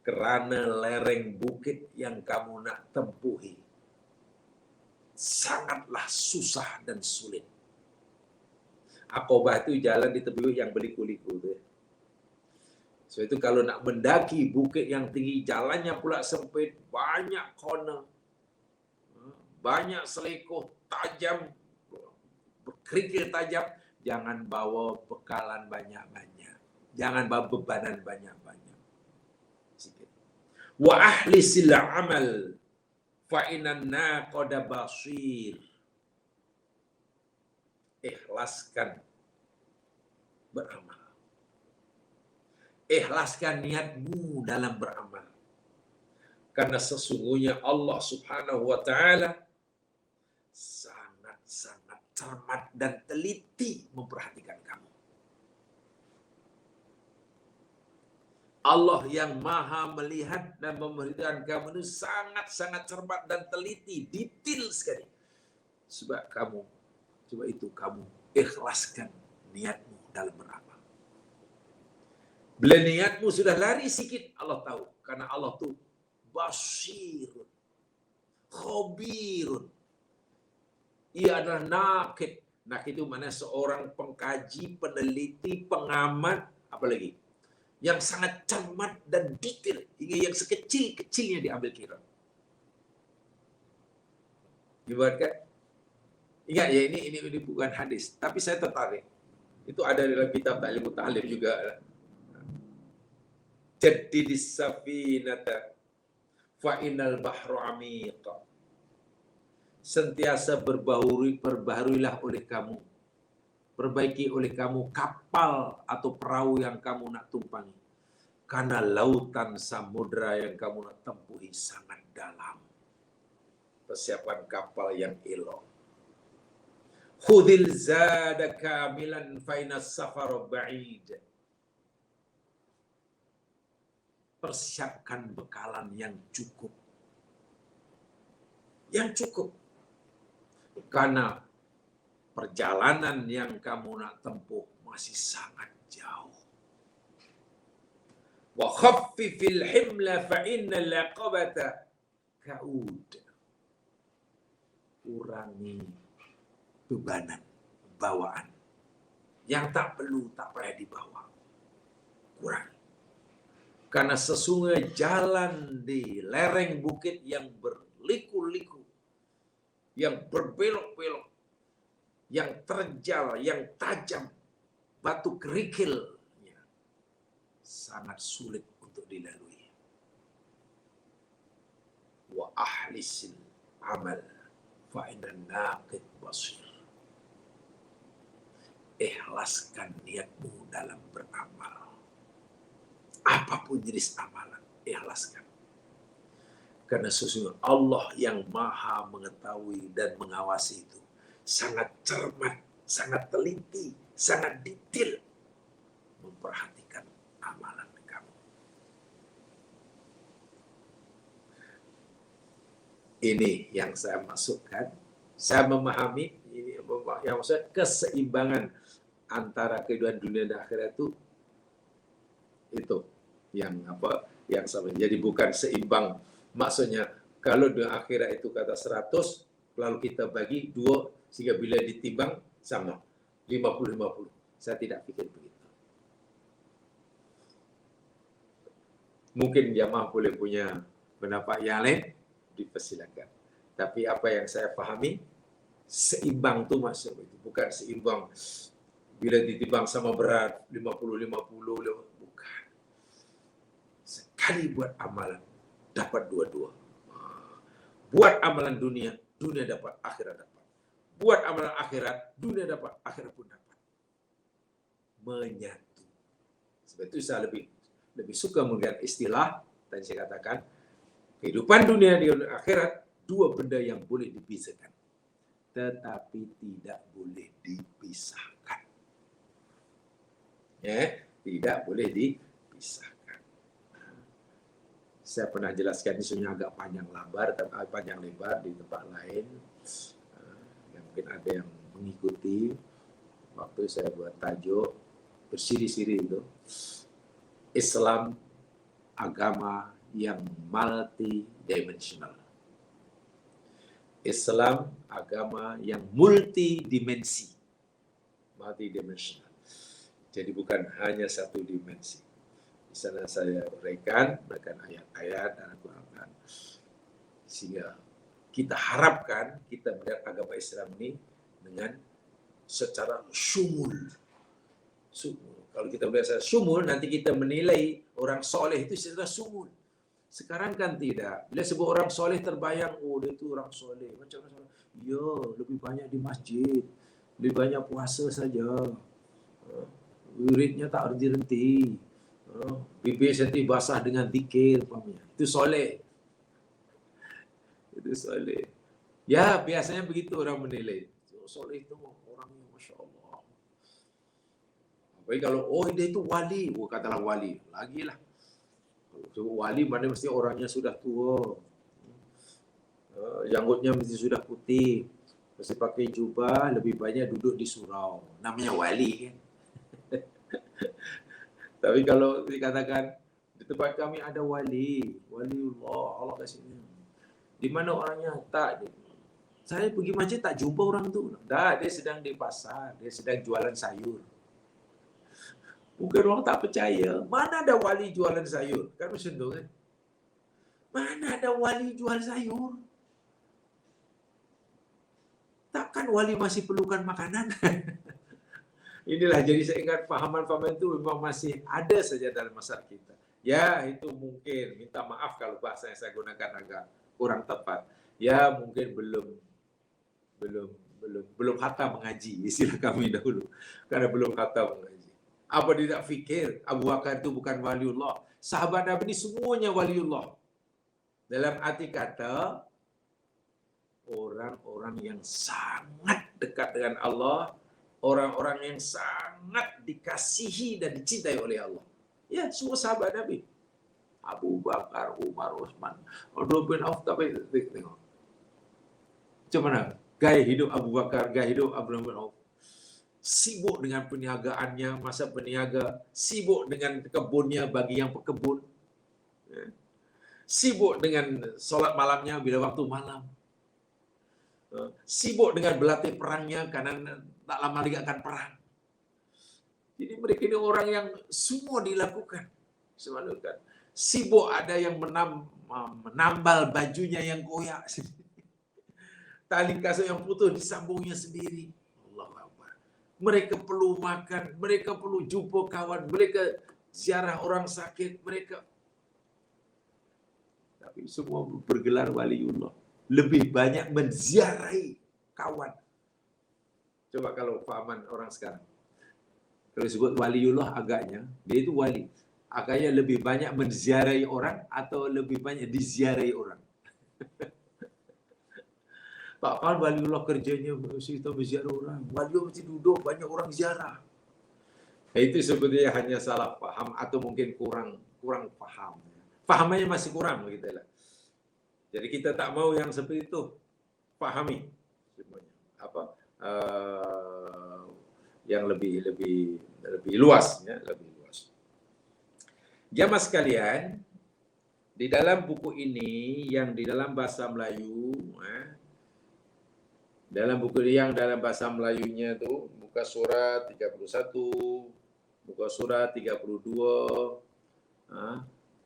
Kerana lereng bukit yang kamu nak tempuhi sangatlah susah dan sulit. Aqabah itu jalan di tepi yang berliku-liku itu. So itu kalau nak mendaki bukit yang tinggi, jalannya pula sempit, banyak corner, banyak selekoh tajam, berkerikil tajam. Jangan bawa bekalan banyak-banyak. Jangan bawa bebanan banyak-banyak. Wa ahlisil amal fa innan naqada basir. Ikhlaskan beramal. Ikhlaskan niatmu dalam beramal. Karena sesungguhnya Allah Subhanahu wa taala sangat-sangat cermat dan teliti memperhatikan kamu. Allah yang maha melihat dan memperhatikan kamu itu sangat-sangat cermat dan teliti, detail sekali. Sebab itu kamu ikhlaskan niatmu dalam beramal. Bila niatmu sudah lari sikit, Allah tahu. Karena Allah tuh basirun, khabirun. Ia adalah nakid. Nakid itu mana seorang pengkaji, peneliti, pengamat, apalagi yang sangat cermat dan detail hingga yang sekecil-kecilnya diambil kira. Ibaratkan, ingat ya ini bukan hadis, tapi saya tertarik. Itu ada dalam kitab Ta'limut Ta'lim juga. Jaddidis safinata fa innal bahru amiq. Sentiasa perbaharuilah oleh kamu. Perbaiki oleh kamu kapal atau perahu yang kamu nak tumpangi. Karena lautan samudra yang kamu nak tempuhi sangat dalam. Persiapan kapal yang elok. Khudhil zada kamilan fa inna safara ba'id. Persiapkan bekalan yang cukup. Yang cukup. Karena perjalanan yang kamu nak tempuh masih sangat jauh. Wa khaffifil himla fa innal aqabata kaud. Kurangi bebanan, bawaan yang tak payah dibawa. Kurangi. Karena sesungguhnya jalan di lereng bukit yang berliku-liku, yang berbelok-belok, yang terjal, yang tajam, batu kerikilnya sangat sulit untuk dilalui. Wa ahlisil amal fa innan naqid basir. Ikhlaskan niatmu dalam beramal. Apapun jenis amalan, ikhlaskan. Karena sesungguhnya Allah yang maha mengetahui dan mengawasi itu sangat cermat, sangat teliti, sangat detail memperhatikan amalan kamu. Ini yang saya masukkan. Saya memahami ini yang maksud keseimbangan antara kehidupan dunia dan akhirat itu yang sama. Jadi bukan seimbang. Maksudnya kalau dunia akhirat itu kata 100, lalu kita bagi 2 sehingga bila ditimbang sama 50-50. Saya tidak pikir begitu. Mungkin jamaah boleh punya pendapat yang lain, dipersilakan. Tapi apa yang saya pahami, seimbang itu maksudnya itu. Bukan seimbang bila ditimbang sama berat 50-50, bukan. kali buat amalan, dapat dua-dua. Buat amalan dunia, dunia dapat, akhirat dapat. Buat amalan akhirat, dunia dapat, akhirat pun dapat. Menyatu. Sebab itu saya lebih suka menggunakan istilah, tadi saya katakan, kehidupan dunia di akhirat, dua benda yang boleh dipisahkan. Tetapi tidak boleh dipisahkan. Ya, tidak boleh dipisahkan. Saya pernah jelaskan ini sebenarnya agak panjang lebar di tempat lain. Yang mungkin ada yang mengikuti. Waktu saya buat tajuk bersiri-siri itu, Islam agama yang multidimensional. Islam agama yang multidimensi. Multidimensional. Jadi bukan hanya satu dimensi. Di sana saya uraikan ayat-ayat dan Al-Quran. Sehingga kita harapkan kita melihat agama Islam ini dengan secara syumul. Kalau kita melihat secara syumul, nanti kita menilai orang soleh itu secara syumul. Sekarang kan tidak. Bila sebut orang soleh terbayang, oh dia itu orang soleh. Macam mana? Ya, lebih banyak di masjid. Lebih banyak puasa saja. Wiridnya tak berhenti-henti. Bibir senti basah dengan zikir. Itu soleh. Itu soleh. Ya, biasanya begitu orang menilai. Soleh itu orang yang Masya Allah. Apalagi kalau, oh dia itu wali. Oh, katalah wali. Lagilah. Kalau wali mana mesti orangnya sudah tua. Janggutnya mesti sudah putih. Mesti pakai jubah, lebih banyak duduk di surau. Namanya wali kan. Tapi kalau dikatakan di tempat kami ada waliullah, Allah kasih ini. Di mana orangnya tak, saya pergi masjid tak jumpa orang tu. Dah, dia sedang di pasar, dia sedang jualan sayur. Mungkin orang tak percaya, mana ada wali jualan sayur? Kan macam tu kan? Mana ada wali jual sayur? Takkan wali masih perlukan makanan? Inilah, jadi saya ingat fahaman-fahaman itu memang masih ada saja dalam masyarakat kita. Ya, itu mungkin, minta maaf kalau bahasa yang saya gunakan agak kurang tepat. Ya, mungkin belum khatam mengaji, istilah kami dahulu. Karena belum khatam mengaji. Apa dia tak fikir Abu Bakar itu bukan waliullah? Sahabat Nabi ini semuanya waliullah. Dalam arti kata, orang-orang yang sangat dekat dengan Allah, orang-orang yang sangat dikasihi dan dicintai oleh Allah. Ya, semua sahabat Nabi. Abu Bakar, Umar, Utsman, Abdullah bin Auf, tapi tengok. Macam mana? Gaya hidup Abu Bakar, gaya hidup Abdullah bin Auf. Sibuk dengan perniagaannya, masa berniaga. Sibuk dengan kebunnya bagi yang berkebun. Sibuk dengan solat malamnya bila waktu malam. Sibuk dengan berlatih perangnya karena tak lama lagi akan perang. Jadi mereka ini orang yang semua dilakukan. Kan? Sibuk ada yang menambal bajunya yang koyak. Tali kasut yang putus disambungnya sendiri. Allah Akbar. Mereka perlu makan, mereka perlu jumpa kawan, mereka ziarah orang sakit, mereka. Tapi semua bergelar waliullah. Lebih banyak menziarahi kawan. Coba kalau fahaman orang sekarang. Kalau disebut waliullah agaknya, dia itu wali. Agaknya lebih banyak menziarahi orang atau lebih banyak diziarahi orang. Tak kan waliullah kerjanya kita berziarah orang. Waliullah mesti duduk, banyak orang ziarah. Itu sebetulnya hanya salah faham atau mungkin kurang faham. Fahamannya masih kurang begitulah. Jadi kita tak mau yang seperti itu. Pahami semuanya. Yang lebih luas, ya, lebih luas. Jamaah sekalian, di dalam buku ini yang di dalam bahasa Melayu, dalam buku yang dalam bahasa Melayunya itu muka surat 31, muka surat 32,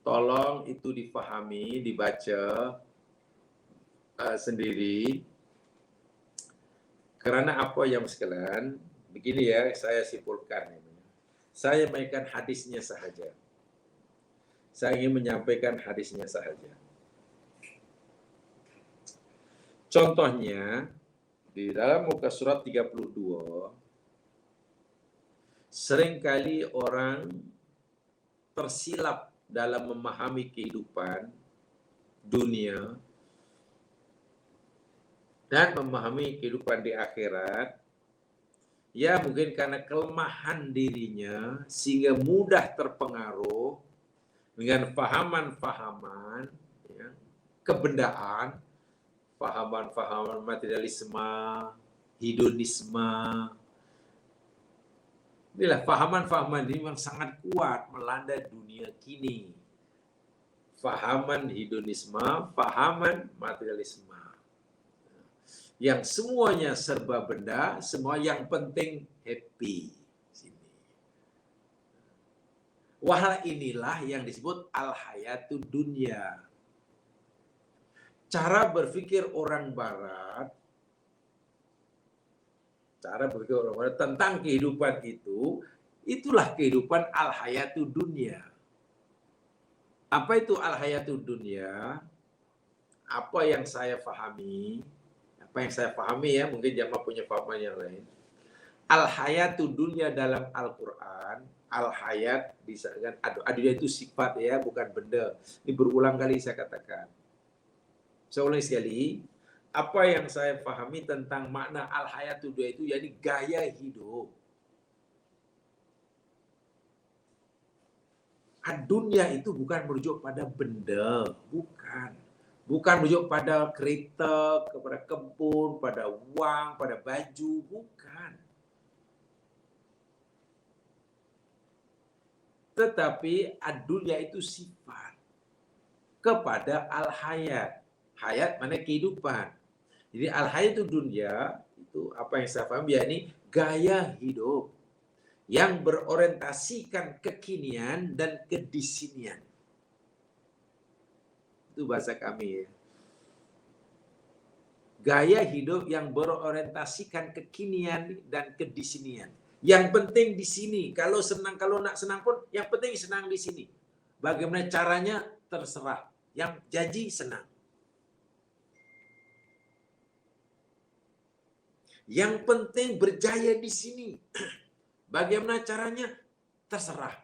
tolong itu difahami, dibaca sendiri. Karena apa yang sekalian, begini ya, saya simpulkan. Saya mainkan hadisnya sahaja. Saya ingin menyampaikan hadisnya saja. Contohnya, di dalam muka surat 32, seringkali orang tersilap dalam memahami kehidupan dunia dan memahami kehidupan di akhirat, ya mungkin karena kelemahan dirinya sehingga mudah terpengaruh dengan fahaman-fahaman, ya, kebendaan, fahaman-fahaman materialisme, hedonisme. Inilah fahaman-fahaman ini memang sangat kuat melanda dunia kini. Fahaman hedonisme, fahaman materialisme. Yang semuanya serba benda, semua yang penting happy. Wahal inilah yang disebut al-hayatud dunya. Cara berpikir orang barat tentang kehidupan itu, itulah kehidupan al-hayatud dunya. Apa itu al-hayatud dunya? Apa yang saya pahami, ya, mungkin jamaah punya pahaman yang lain. Al-hayatud dunya dalam Al-Quran, al-hayat, adunya itu sifat ya, bukan benda. Ini berulang kali saya katakan. Saya ulangi sekali, apa yang saya pahami tentang makna al-hayatud dunya itu, yakni gaya hidup. Dunia itu bukan merujuk pada benda, bukan. Bukan merujuk pada kereta, kepada kebun, pada uang, pada baju, bukan. Tetapi dunia itu sifat kepada al-hayat. Hayat mana kehidupan. Jadi al-hayat itu dunia, itu apa yang saya paham, yakni gaya hidup yang berorientasikan kekinian dan kedisinian. Itu bahasa kami ya. Gaya hidup yang berorientasikan kekinian dan kedisinian. Yang penting di sini. Kalau nak senang pun, yang penting senang di sini. Bagaimana caranya terserah. Yang janji senang. Yang penting berjaya di sini. Bagaimana caranya terserah.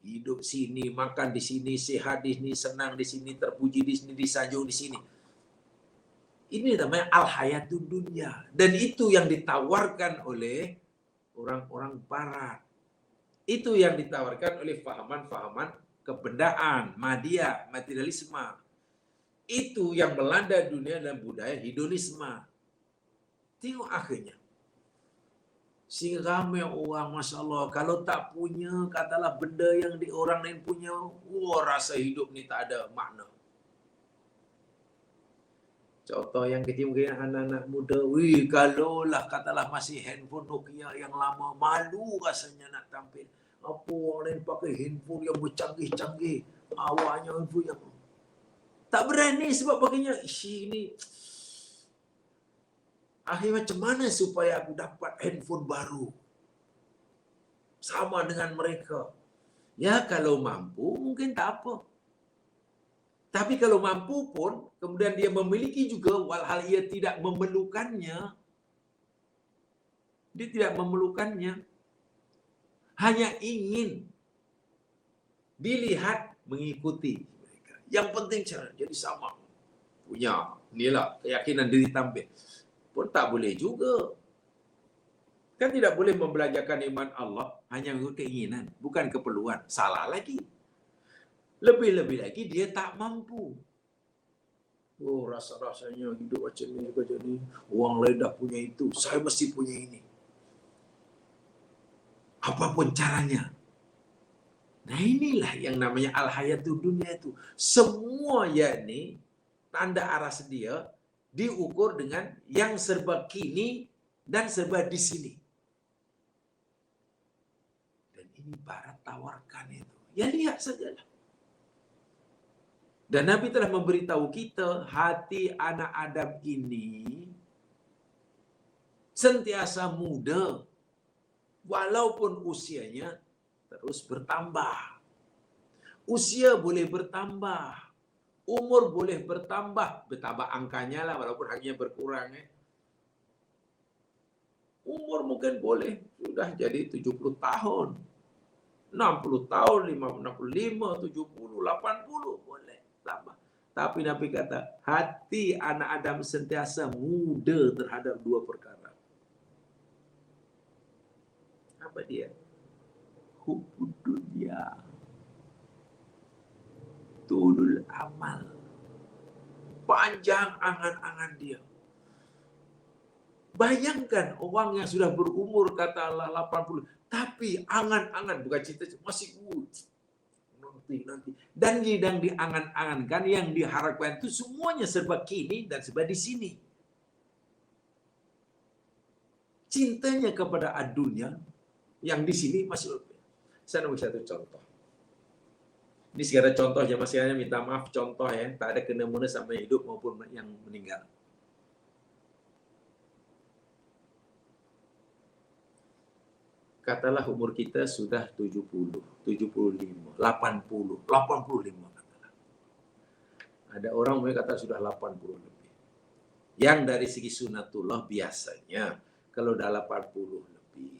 Hidup sini, makan di sini, sehat di sini, senang di sini, terpuji di sini, disanjung di sini. Ini namanya al-hayatud dunya. Dan itu yang ditawarkan oleh orang-orang barat. Itu yang ditawarkan oleh fahaman-fahaman kebendaan, madia, materialisme. Itu yang melanda dunia dan budaya hedonisme. Tengok akhirnya. Sehingga ramai orang, Masya Allah, kalau tak punya, katalah benda yang orang lain punya, rasa hidup ni tak ada makna. Contoh yang kecil mungkin anak-anak muda, kalaulah katalah masih handphone Nokia yang lama, malu rasanya nak tampil. Apa orang lain pakai handphone yang bercanggih-canggih, awaknya handphone yang tak berani sebab pakainya, ini akhirnya macam mana supaya aku dapat handphone baru sama dengan mereka? Ya kalau mampu mungkin tak apa. Tapi kalau mampu pun, kemudian dia memiliki juga, walhal ia tidak memerlukannya. Dia tidak memerlukannya. Hanya ingin dilihat, mengikuti mereka. Yang penting cara jadi sama. Punya, inilah keyakinan diri tampil. Pun tak boleh juga. Kan tidak boleh membelajarkan iman Allah hanya mengikut keinginan, bukan keperluan. Salah lagi. Lebih-lebih lagi dia tak mampu. Rasa-rasanya hidup macam ni. Orang lain dah punya itu, saya mesti punya ini. Apapun caranya. Nah inilah yang namanya al-hayatud dunya itu. Semua yakni tanda arah sedia diukur dengan yang serba kini dan serba di sini. Dan ini barat tawarkan itu. Ya lihat sajalah. Dan Nabi telah memberitahu kita, hati anak Adam ini sentiasa muda, walaupun usianya terus bertambah. Usia boleh bertambah, umur boleh bertambah angkanya lah walaupun haknya berkurang. Umur mungkin boleh sudah jadi 70 tahun, 60 tahun, 65, 70, 80 boleh tambah. Tapi Nabi kata, hati anak Adam sentiasa muda terhadap dua perkara. Apa dia? Hubbud dunya, tulul amal. Panjang angan-angan dia. Bayangkan orang yang sudah berumur kata Allah 80, tapi angan-angan bukan cita masih nanti. Dan yang diangan-angankan, yang diharapkan itu semuanya serba kini dan serba di sini. Cintanya kepada dunia yang di sini masih lebih. Saya nemu satu contoh. Ini segala contoh ya, masih hanya minta maaf contoh ya, tak ada kena-mena sama hidup maupun yang meninggal. Katalah umur kita sudah 70, 75, 80, 85 katalah. Ada orang mungkin kata sudah 80 lebih. Yang dari segi sunatullah biasanya kalau dah 80 lebih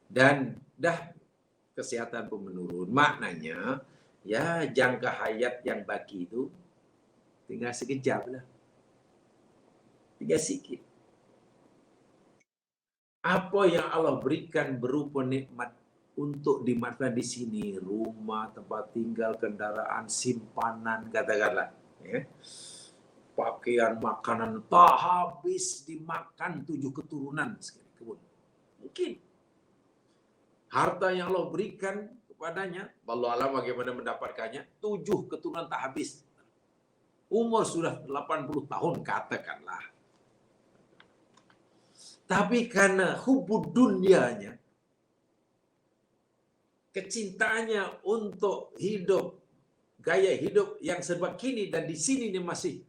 dan dah kesehatan pun menurun, maknanya ya jangka hayat yang baki itu tinggal sekejap lah, tinggal sikit. Apa yang Allah berikan berupa nikmat untuk dimanfaatkan di sini, rumah, tempat tinggal, kendaraan, simpanan, katakanlah, ya. Pakaian, makanan tak habis dimakan 7 keturunan sekali kebun. Mungkin harta yang Allah berikan kepadanya, wallahu alam bagaimana mendapatkannya, 7 keturunan tak habis. Umur sudah 80 tahun katakanlah. Tapi karena hubbud dunyanya, kecintaannya untuk hidup, gaya hidup yang serba kini dan di sini ini masih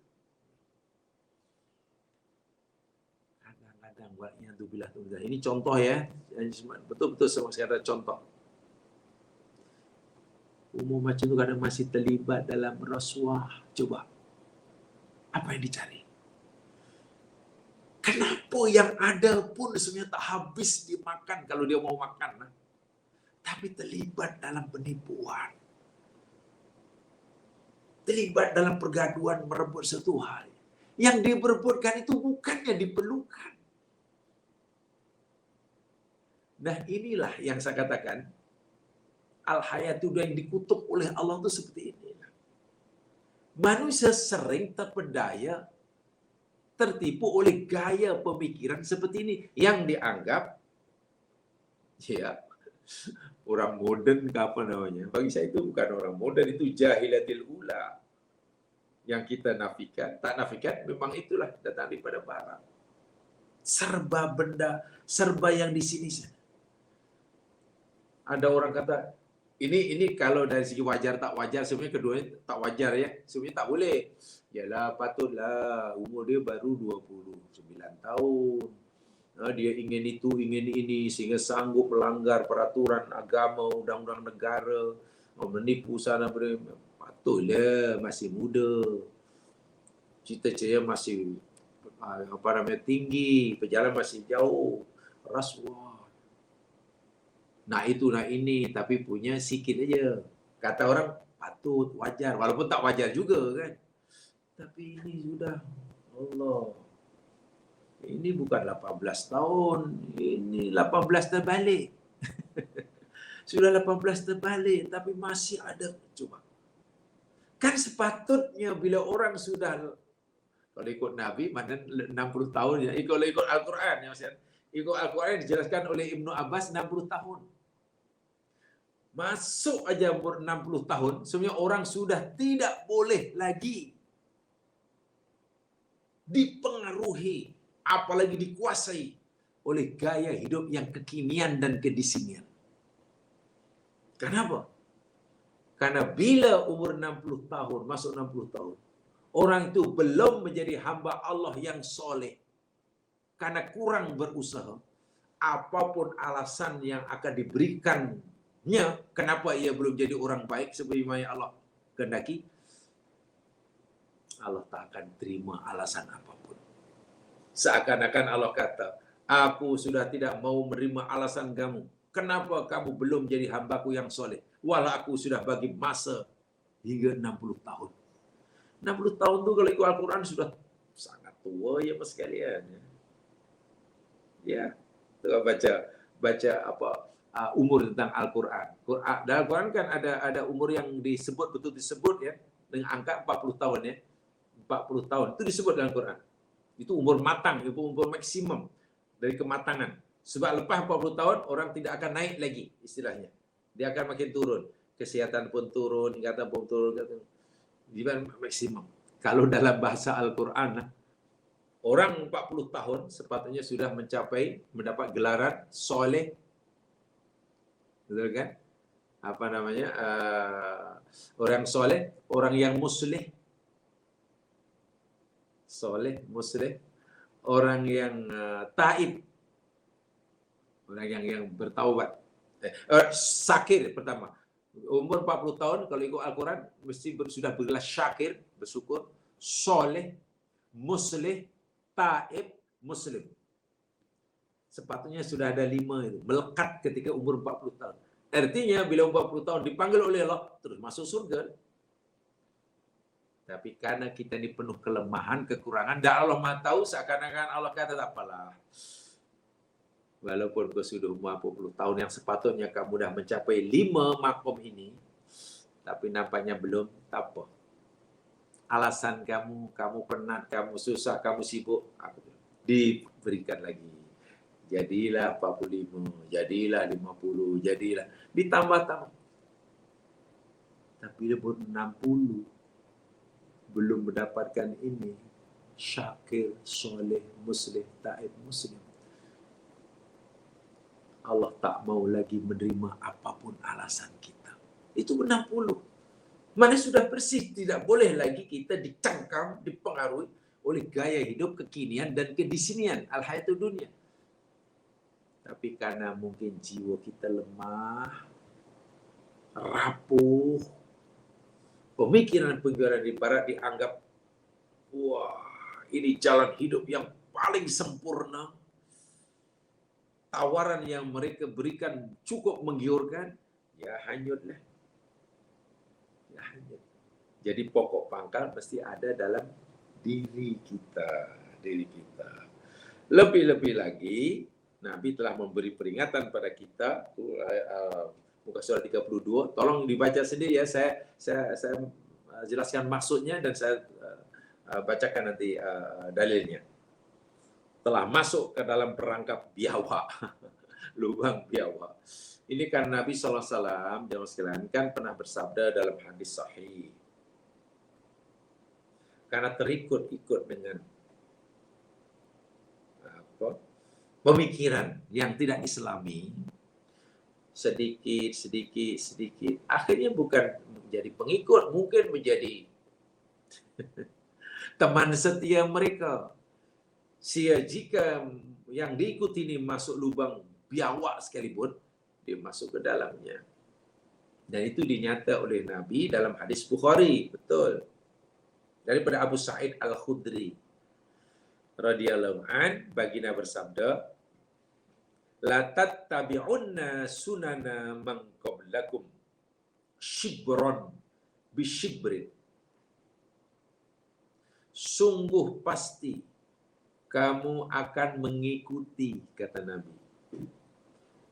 kadang-kadang buatnya tu bilah tu. Ini contoh ya, betul-betul semua saya ada contoh. Umur macam tu kadang masih terlibat dalam rasuah. Coba, apa yang dicari? Kenapa yang ada pun sebenarnya tak habis dimakan kalau dia mau makan. Tapi terlibat dalam penipuan. Terlibat dalam pergaduan merebut satu hal. Yang diperebutkan itu bukannya diperlukan. Nah inilah yang saya katakan, al-hayatu yang dikutuk oleh Allah itu seperti ini. Manusia sering terpedaya, tertipu oleh gaya pemikiran seperti ini yang dianggap ya orang moden ke apa namanya. Bagi saya itu bukan orang moden, itu jahilatil ula. Yang kita nafikan, tak nafikan memang itulah datang daripada barat. Serba benda, serba yang di sini. Ada orang kata ini kalau dari segi wajar tak wajar, sebenarnya keduanya tak wajar ya. Sebenarnya tak boleh. Yalah patutlah, umur dia baru 29 tahun. Dia ingin itu, ingin ini, sehingga sanggup melanggar peraturan agama, undang-undang negara, menipu sana, patutlah, masih muda. Cita-cita masih tinggi, perjalanan masih jauh, rasuah. Nak itu, nak ini, tapi punya sikit aja. Kata orang, patut, wajar. Walaupun tak wajar juga kan. Tapi ini sudah, Allah. Ini bukan 18 tahun. Ini 18 terbalik. Sudah 18 terbalik, tapi masih ada. Coba. Kan sepatutnya bila orang sudah, kalau ikut Nabi, mana 60 tahun. Ya. Kalau ikut Al-Quran, ya, ikut Al-Quran dijelaskan oleh Ibnu Abbas 60 tahun. Masuk aja umur 60 tahun, sebenarnya orang sudah tidak boleh lagi dipengaruhi, apalagi dikuasai oleh gaya hidup yang kekinian dan kedisinian. Kenapa? Karena bila umur 60 tahun, masuk 60 tahun, orang itu belum menjadi hamba Allah yang soleh. Karena kurang berusaha, apapun alasan yang akan diberikan Kenapa ia belum jadi orang baik sebagaimana Allah kehendaki? Allah tak akan terima alasan apapun. Seakan-akan Allah kata, aku sudah tidak mau menerima alasan kamu. Kenapa kamu belum jadi hambaku yang soleh? Walau aku sudah bagi masa hingga 60 tahun. 60 tahun itu kalau ikut Al-Quran sudah sangat tua ya mas sekalian. Ya, baca apa umur tentang Al-Quran. Dalam Al-Quran kan ada umur yang disebut betul disebut ya dengan angka 40 tahun ya. 40 tahun itu disebut dalam Al-Quran. Itu umur matang, itu umur maksimum dari kematangan. Sebab lepas 40 tahun orang tidak akan naik lagi istilahnya. Dia akan makin turun. Kesehatan pun turun, ingatan pun turun. Dia maksimum. Kalau dalam bahasa Al-Quran, orang 40 tahun sepatutnya sudah mendapat gelaran soleh. Betul kan? Apa namanya? Orang soleh, orang yang muslih. Soleh, muslih. Orang yang taib. Orang yang bertaubat. Sakir pertama. Umur 40 tahun kalau ikut Al-Quran mesti sudah bergelar syakir, bersyukur, soleh, muslih, taib, muslim. Sepatutnya sudah ada 5 itu, melekat ketika umur 40 tahun. Artinya bila umur 40 tahun dipanggil oleh Allah terus masuk surga. Tapi karena kita ini penuh kelemahan, kekurangan, dan Allah Maha tahu, seakan-akan Allah kata tak apalah. Walaupun kau sudah umur 40 tahun yang sepatutnya kamu dah mencapai 5 makom ini, tapi nampaknya belum, tak apa. Alasan kamu penat, kamu susah, kamu sibuk, diberikan lagi. Jadilah 45, jadilah 50, jadilah. Ditambah-tambah. Tapi dia pun 60. Belum mendapatkan ini. Syakir, soleh, muslim, taib, muslim. Allah tak mau lagi menerima apapun alasan kita. Itu 60. Mana sudah bersih, tidak boleh lagi kita dicangkam, dipengaruhi oleh gaya hidup kekinian dan kedisinian al-hayatud dunia. Tapi karena mungkin jiwa kita lemah, rapuh, pemikiran-pemikiran di barat dianggap, wah, ini jalan hidup yang paling sempurna. Tawaran yang mereka berikan cukup menggiurkan, ya hanyutlah. Ya hanyut. Jadi pokok pangkal mesti ada dalam diri kita. Lebih-lebih lagi, Nabi telah memberi peringatan pada kita, muka surat 32, tolong dibaca sendiri ya, saya jelaskan maksudnya dan saya bacakan nanti dalilnya. Telah masuk ke dalam perangkap biawak, lubang biawak. Ini kan Nabi SAW, jemaah sekalian, kan pernah bersabda dalam hadis sahih. Karena terikut-ikut dengan pemikiran yang tidak islami, sedikit, akhirnya bukan menjadi pengikut, mungkin menjadi teman setia mereka. Jika yang diikuti ini masuk lubang biawak sekalipun, dia masuk ke dalamnya. Dan itu dinyata oleh Nabi dalam hadis Bukhari, betul. Daripada Abu Sa'id Al-Khudri radhiyallahu an, baginda bersabda, la tattabi'unna sunana man qablakum shibran bi shibrin. Sungguh pasti kamu akan mengikuti, kata Nabi.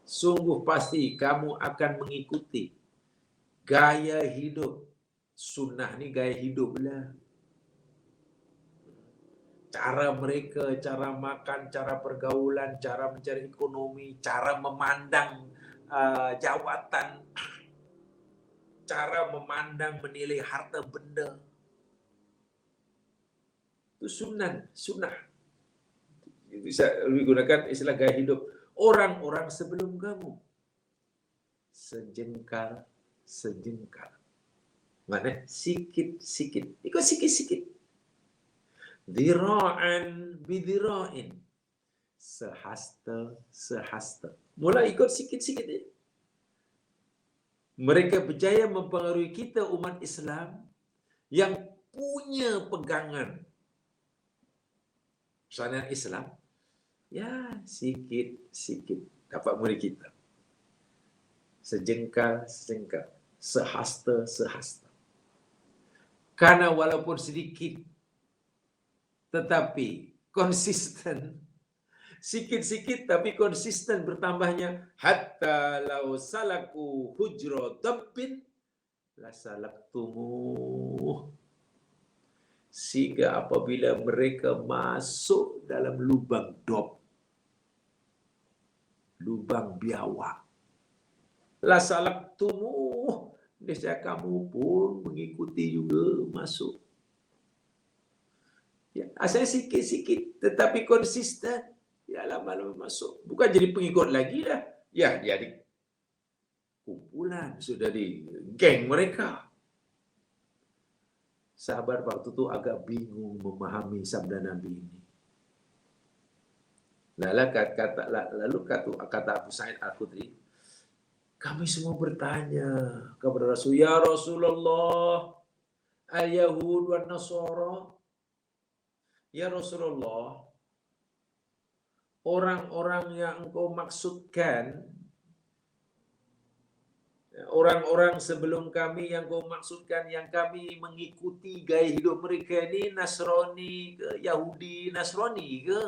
Sungguh pasti kamu akan mengikuti gaya hidup. Sunnah ni gaya hidup lah. Cara mereka, cara makan, cara pergaulan, cara mencari ekonomi, cara memandang jawatan, cara memandang, menilai harta benda. Itu sunnah. Bisa lebih gunakan istilah gaya hidup orang-orang sebelum kamu. Sejengkal. Mana? Sikit-sikit. Ikut sikit-sikit. Dira'an bidira'in. Sehasta. Mulai ikut sikit-sikit. Mereka berjaya mempengaruhi kita umat Islam yang punya pegangan syariat Islam, ya sikit-sikit dapat murid kita. Sejengkal-sejengkal, sehasta-sehasta. Karena walaupun sedikit, tetapi konsisten. Sikit-sikit tapi konsisten bertambahnya. Hatta lau salaku hujro dabbin la salaktumuh. Sehingga apabila mereka masuk dalam lubang dob, lubang biawak, la salaktumuh, nescaya kamu pun mengikuti juga masuk. Ya, asalnya sikit-sikit tetapi konsisten. Ya lama-lama masuk. Bukan jadi pengikut lagi dah. Ya jadi kumpulan. Sudah di geng mereka. Sahabat waktu itu agak bingung memahami sabda Nabi ini. Lalu kata Abu Sa'id Al-Khudri, kami semua bertanya kepada Rasul, ya Rasulullah, al-Yahud wa Nasara. Ya Rasulullah, orang-orang yang engkau maksudkan, orang-orang sebelum kami yang engkau maksudkan, yang kami mengikuti gaya hidup mereka ini Nasrani ke, Yahudi, Nasrani ke?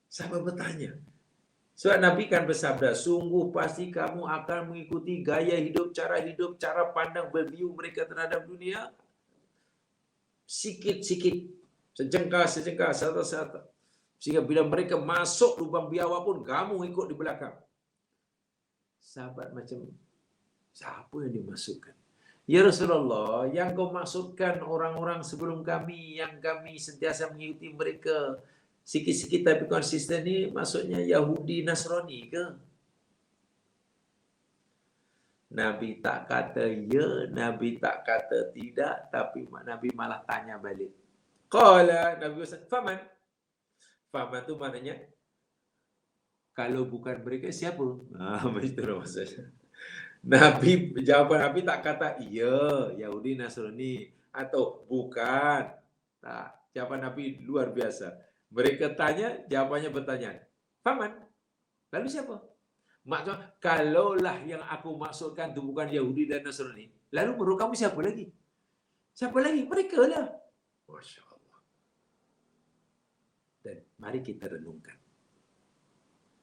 Sahabat bertanya. Sebab Nabi kan bersabda, sungguh pasti kamu akan mengikuti gaya hidup, cara pandang, berview mereka terhadap dunia. Sikit-sikit, sejengkal-sejengkal, satu-satu. Sehingga bila mereka masuk lubang biawak pun, kamu ikut di belakang. Sahabat macam, siapa yang dimasukkan? Ya Rasulullah, yang kau maksudkan orang-orang sebelum kami, yang kami sentiasa mengikuti mereka, sikit-sikit tapi konsisten ni, maksudnya Yahudi, Nasrani ke? Nabi tak kata ya, Nabi tak kata tidak, tapi Nabi malah tanya balik. Qala, Nabi berkata, faman? Faman tu maknanya, kalau bukan mereka siapa? Itu maksudnya. Nabi, jawaban Nabi tak kata iya, Yahudi, Nasrani, atau bukan. Tak, jawaban Nabi luar biasa. Mereka tanya, jawabannya pertanyaan. Faman? Lalu siapa? Maksudnya, kalaulah yang aku maksudkan itu bukan Yahudi dan Nasrani, lalu menurut kamu siapa lagi? Siapa lagi? Mereka lah. Masya Allah. Dan mari kita renungkan.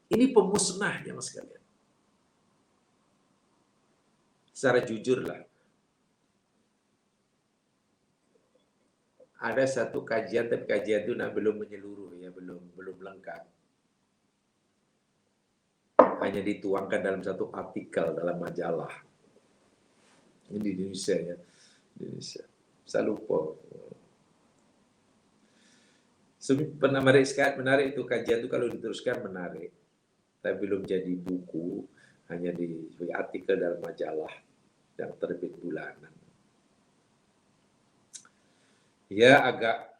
Ini pemusnah yang sekalian. Secara jujurlah, ada satu kajian, tapi kajian itu belum menyeluruh, ya, belum lengkap. Hanya dituangkan dalam satu artikel dalam majalah. Ini di Indonesia, ya, Indonesia. Saya lupa. Pernah menarik itu kajian itu, kalau diteruskan menarik. Tapi belum jadi buku, hanya di artikel dalam majalah yang terbit bulanan. Ya agak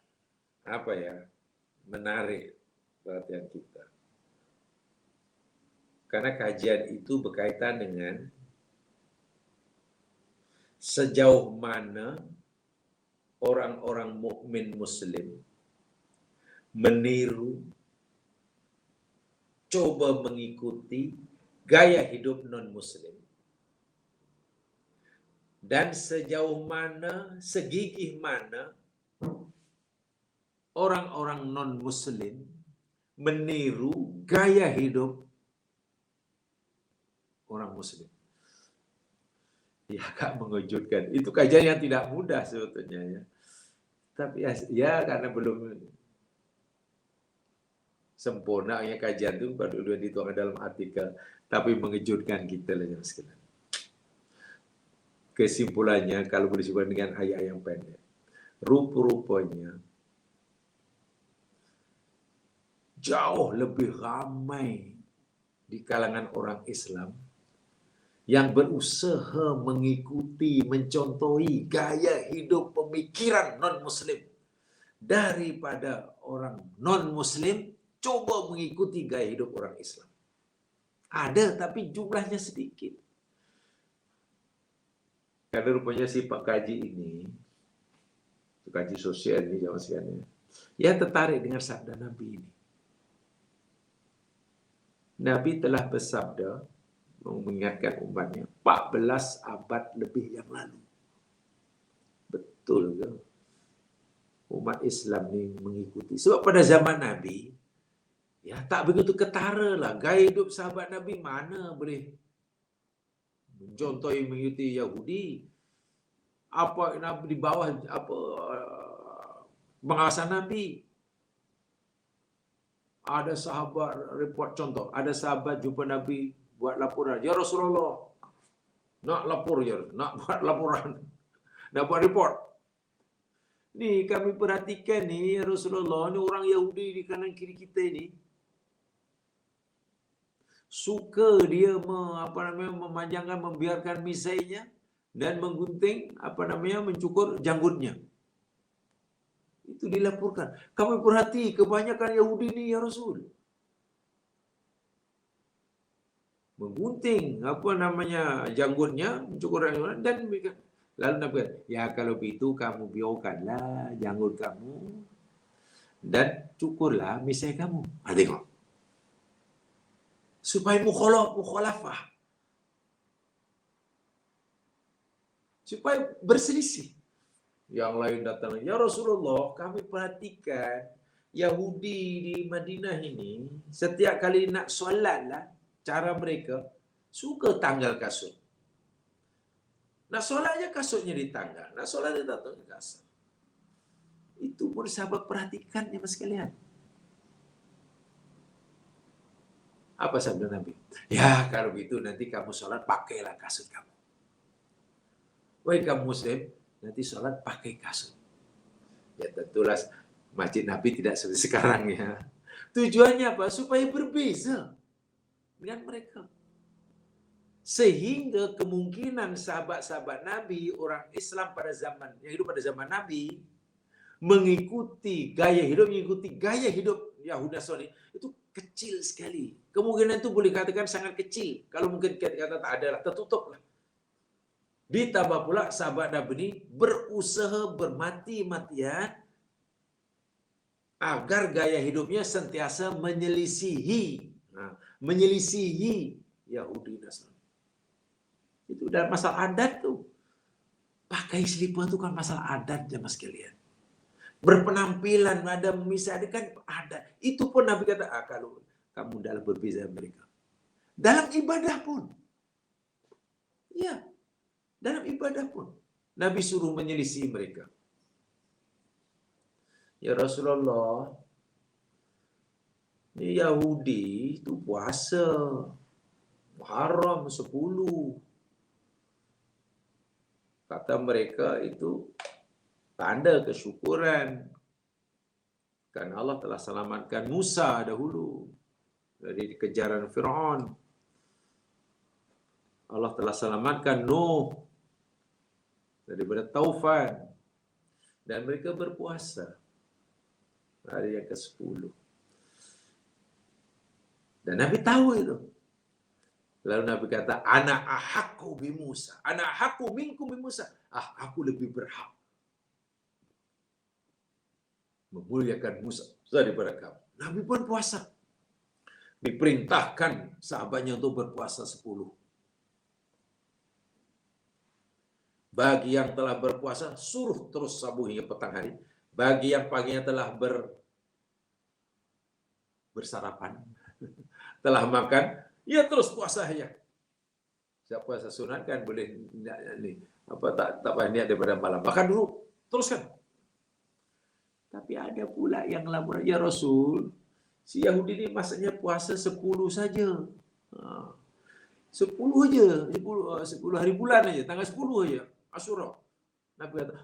menarik perhatian kita. Karena kajian itu berkaitan dengan sejauh mana orang-orang mukmin Muslim meniru, coba mengikuti gaya hidup non-Muslim. Dan sejauh mana, segigih mana orang-orang non-Muslim meniru gaya hidup orang Muslim. Ya, agak mengejutkan. Itu kajian yang tidak mudah sebetulnya, ya. Tapi ya karena belum sempurnanya kajian itu baru dituangkan dalam artikel, tapi mengejutkan kita lah, ya, sekalian. Kesimpulannya, kalau disimpulkan dengan ayat yang pendek, rupa-rupanya jauh lebih ramai di kalangan orang Islam yang berusaha mengikuti, mencontohi gaya hidup pemikiran non-Muslim daripada orang non-Muslim coba mengikuti gaya hidup orang Islam. Ada, tapi jumlahnya sedikit. Karena rupanya si Pak Kaji ini, kaji sosial ini zaman sekarang ini, ya tertarik dengan sabda Nabi ini. Nabi telah bersabda mengingatkan umatnya 14 abad lebih yang lalu. Betul ke? Umat Islam ini mengikuti. Sebab pada zaman Nabi, ya tak begitu ketara lah. Gaya hidup sahabat Nabi mana boleh mencontohi mengikuti Yahudi. Apa Nabi di bawah apa pengawasan Nabi. Ada sahabat report contoh, ada sahabat jumpa Nabi buat laporan, ya Rasulullah, nak lapor ya, nak buat laporan, nak buat report. Ni kami perhatikan ni ya Rasulullah, ni orang Yahudi di kanan kiri kita ni suka dia memanjangkan, membiarkan misainya dan menggunting mencukur janggutnya. Itu dilaporkan. Kami perhati kebanyakan Yahudi ni ya Rasul. Menggunting janggutnya, mencukur janggutnya dan lalu Nabi kata, ya kalau begitu kamu biarkanlah janggut kamu dan cukurlah misai kamu. Tengok. Supaya mukhalafah. Supaya berselisih. Yang lain datang, ya Rasulullah, kami perhatikan Yahudi di Madinah ini setiap kali nak solat lah, cara mereka suka tanggal kasut. Nak solat aja kasutnya ditanggal, nak solat dia tak tanggal kasut. Itu pun sahabat perhatikan ya mas sekalian. Apa sabda Nabi? Ya kalau begitu nanti kamu solat pakailah kasut kamu. Wahai kamu Muslim, nanti sholat pakai kasut. Ya tentulah masjid Nabi tidak seperti sekarang ya. Tujuannya apa? Supaya berbeza dengan mereka. Sehingga kemungkinan sahabat-sahabat Nabi, orang Islam pada zaman yang hidup pada zaman Nabi, mengikuti gaya hidup Yahudi Nasrani itu kecil sekali. Kemungkinan itu boleh katakan sangat kecil. Kalau mungkin kata tak ada lah, tertutup lah. Ditambah pula sahabat Nabi ini berusaha bermati-matian agar gaya hidupnya sentiasa menyelisihi Yahudi Nasrani. Itu dalam masalah adat tuh. Pakai selipar itu kan masalah adat ya mas sekalian. Berpenampilan ada misalnya kan adat. Itu pun Nabi kata, kalau kamu dalam berbeza mereka. Dalam ibadah pun. Ya. Dalam ibadah pun Nabi suruh menyelisih mereka. Ya Rasulullah, ini Yahudi itu puasa Muharram 10. Kata mereka itu tanda kesyukuran. Karena Allah telah selamatkan Musa dahulu dari kejaran Fir'aun. Allah telah selamatkan Nuh daripada taufan. Dan mereka berpuasa hari yang ke-10. Dan Nabi tahu itu. Lalu Nabi kata, ana ahaqqu bi Musa. Ana ahaqqu minkum bi Musa. Aku lebih berhak memuliakan Musa daripada kamu. Nabi pun puasa. Diperintahkan sahabatnya untuk berpuasa 10. Bagi yang telah berpuasa, suruh terus sabu hingga petang hari. Bagi yang paginya telah bersarapan, telah makan, ya terus puasa saja. Siapa puasa sunat kan boleh tak payah niat daripada malam. Makan dulu, teruskan. Tapi ada pula yang laporan, ya Rasul, si Yahudi ini masanya puasa 10 saja. 10 aja, 10 hari bulan aja, tanggal 10 aja. Asyura. Nabi kata,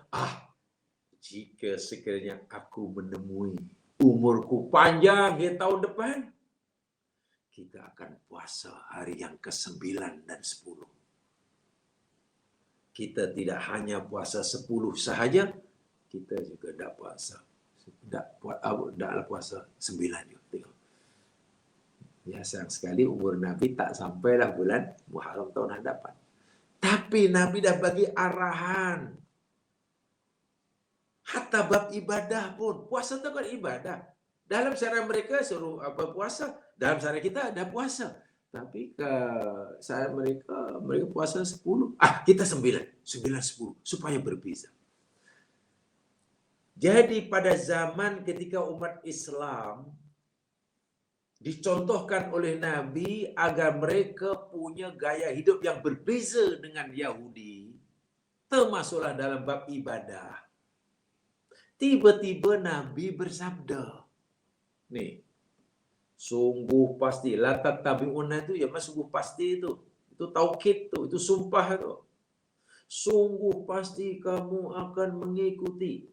jika sekiranya aku menemui umurku panjang hingga tahun depan, kita akan puasa hari yang ke-9 dan 10. Kita tidak hanya puasa 10 sahaja, kita juga tidak puasa. Tidak puasa 9 juga. Tengok. Ya sayang sekali umur Nabi tak sampailah bulan Muharram tahun hadapan. Tapi Nabi dah bagi arahan. Hatta bab ibadah pun. Puasa itu kan ibadah. Dalam syariat mereka suruh apa puasa. Dalam syariat kita ada puasa. Tapi ke syariat mereka puasa 10. Kita 9. 9, 10. Supaya berbeza. Jadi pada zaman ketika umat Islam dicontohkan oleh Nabi agar mereka punya gaya hidup yang berbeza dengan Yahudi, termasuklah dalam bab ibadah. Tiba-tiba Nabi bersabda, nih, sungguh pasti, la tattabi'unna itu ya mas sungguh pasti itu taukid itu sumpah itu. Sungguh pasti kamu akan mengikuti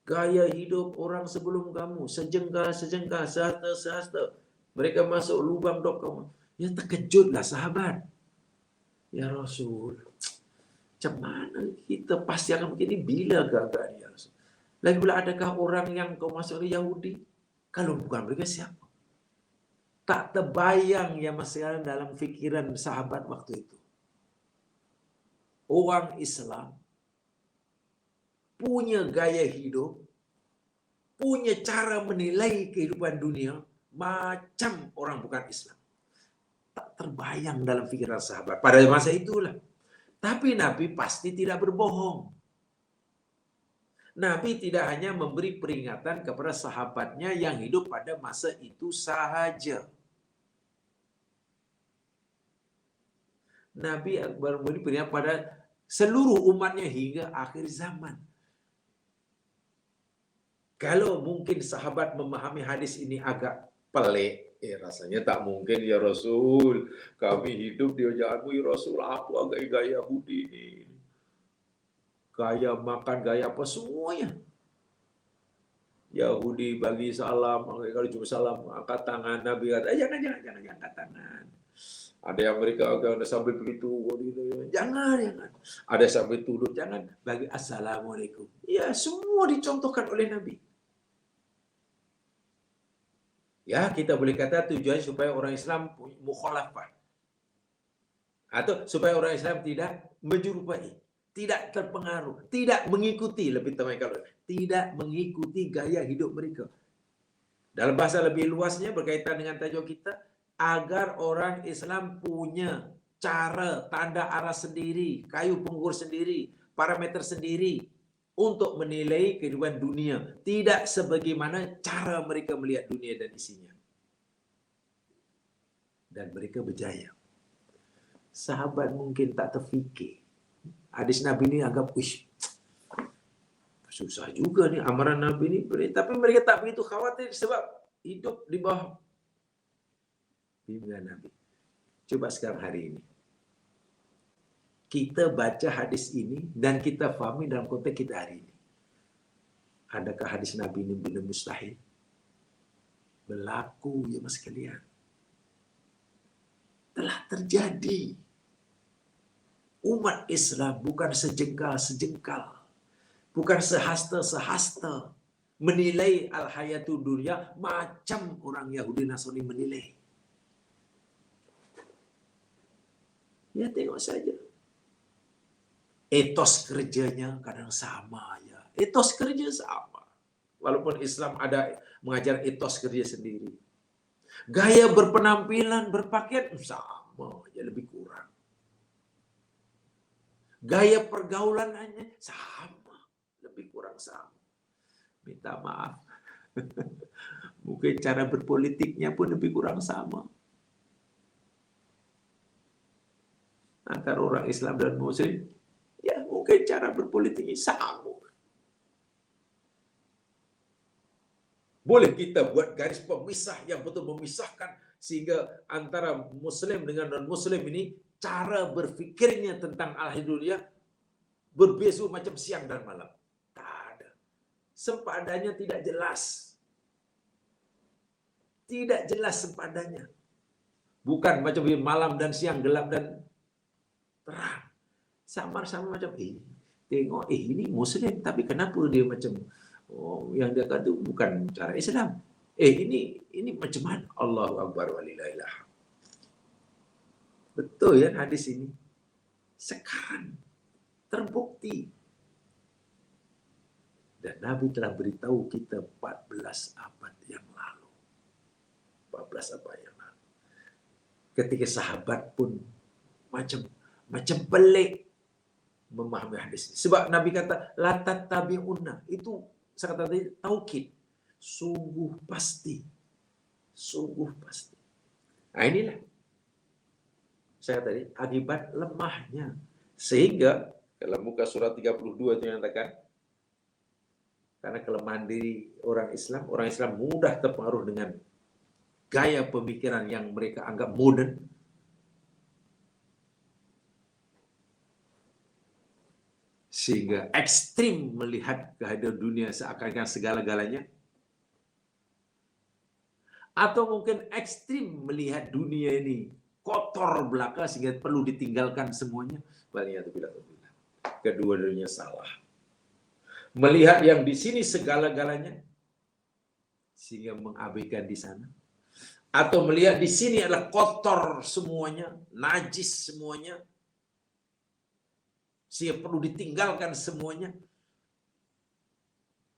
gaya hidup orang sebelum kamu, sejengkal, sehasta. Mereka masuk lubang dok kamu. Ya terkejutlah sahabat. Ya Rasul, macam mana kita pasti akan begini bila gagal ya Rasul? Lagi pula adakah orang yang kau masuk ke Yahudi? Kalau bukan mereka siapa? Tak terbayang ya masalah dalam fikiran sahabat waktu itu. Orang Islam punya gaya hidup, punya cara menilai kehidupan dunia macam orang bukan Islam. Tak terbayang dalam fikiran sahabat pada masa itulah. Tapi Nabi pasti tidak berbohong. Nabi tidak hanya memberi peringatan kepada sahabatnya yang hidup pada masa itu sahaja. Nabi memberi peringatan pada seluruh umatnya hingga akhir zaman. Kalau mungkin sahabat memahami hadis ini agak pelik, rasanya tak mungkin ya Rasul. Kami hidup di ajaranmu ya Rasul. Apa gaya Yahudi ini? Gaya makan, gaya apa semuanya. Yahudi bagi salam, kalau cuma salam angkat tangan, Nabi kata, jangan angkat tangan. Ada yang mereka akan sambil begitu, jangan. Ada sambil tunduk, jangan. Bagi assalamualaikum. Ya, semua dicontohkan oleh Nabi. Ya, kita boleh kata tujuan supaya orang Islam mukhalafah. Atau supaya orang Islam tidak menyerupai, tidak terpengaruh, tidak mengikuti, lebih tepat kalau tidak mengikuti gaya hidup mereka. Dalam bahasa lebih luasnya berkaitan dengan tajuk kita, agar orang Islam punya cara, tanda arah sendiri, kayu pengukur sendiri, parameter sendiri untuk menilai kehidupan dunia, tidak sebagaimana cara mereka melihat dunia dan isinya. Dan mereka berjaya. Sahabat mungkin tak terfikir. Hadis Nabi ini anggap, susah juga nih amaran Nabi ini. Tapi mereka tak begitu khawatir sebab hidup di bawah bimbingan Nabi. Coba sekarang hari ini. Kita baca hadis ini dan kita fahami dalam konteks kita hari ini. Adakah hadis Nabi ini benar mustahil? Berlaku ya mas sekalian. Telah terjadi. Umat Islam bukan sejengkal, bukan sehasta menilai al-hayatu dunia macam orang Yahudi Nasrani menilai. Ya tengok saja. Etos kerjanya kadang sama ya. Etos kerja sama. Walaupun Islam ada mengajar etos kerja sendiri. Gaya berpenampilan, berpakaian sama, ya lebih kurang. Gaya pergaulannya sama, lebih kurang sama. Minta maaf. Mungkin cara berpolitiknya pun lebih kurang sama. Antara orang Islam dan Muslim, ya mungkin cara berpolitiknya sama. Boleh kita buat garis pemisah yang betul memisahkan sehingga antara Muslim dengan non-Muslim ini cara berfikirnya tentang al-dunia berbeza macam siang dan malam. Tak ada. Sempadannya tidak jelas. Tidak jelas sempadannya. Bukan macam malam dan siang, gelap dan terang. Samar-samar macam tengok ini Muslim tapi kenapa dia macam yang dia kata bukan cara Islam. Ini macam mana? Allahu Akbar walillahillah. Betul ya hadis ini. Sekarang terbukti. Dan Nabi telah beritahu kita 14 abad yang lalu. 14 abad yang lalu. Ketika sahabat pun macam pelik memahami hadis. Sebab Nabi kata, la tattabi'unna. Itu saya kata tadi, taukid. Sungguh pasti. Sungguh pasti. Nah inilah. Saya tadi, akibat lemahnya. Sehingga, dalam muka surat 32 itu yang katakan, karena kelemahan diri orang Islam mudah terpengaruh dengan gaya pemikiran yang mereka anggap modern. Sehingga ekstrim melihat kehadiran dunia seakan-akan segala-galanya. Atau mungkin ekstrim melihat dunia ini kotor belaka sehingga perlu ditinggalkan semuanya. Kedua-duanya salah. Melihat yang di sini segala-galanya sehingga mengabaikan di sana. Atau melihat di sini adalah kotor semuanya, najis semuanya, sehingga perlu ditinggalkan semuanya,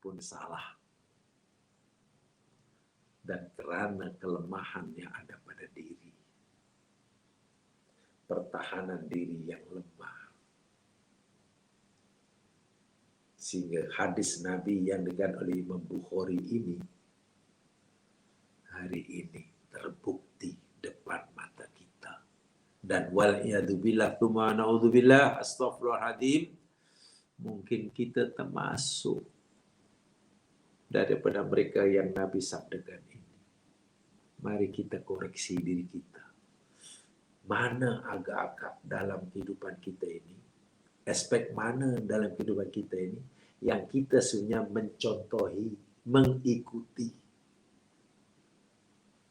pun salah. Dan karena kelemahan yang ada pada diri, pertahanan diri yang lemah, sehingga hadis Nabi yang dikatakan oleh Imam Bukhari ini hari ini terbukti depan mata kita. Dan wal'iyadzubillah tsumma na'udzubillah, astaghfirullahaladzim, mungkin kita termasuk daripada mereka yang Nabi sabdakan ini. Mari kita koreksi diri kita. Mana agak-agak dalam kehidupan kita ini, aspek mana dalam kehidupan kita ini yang kita sebenarnya mencontohi, mengikuti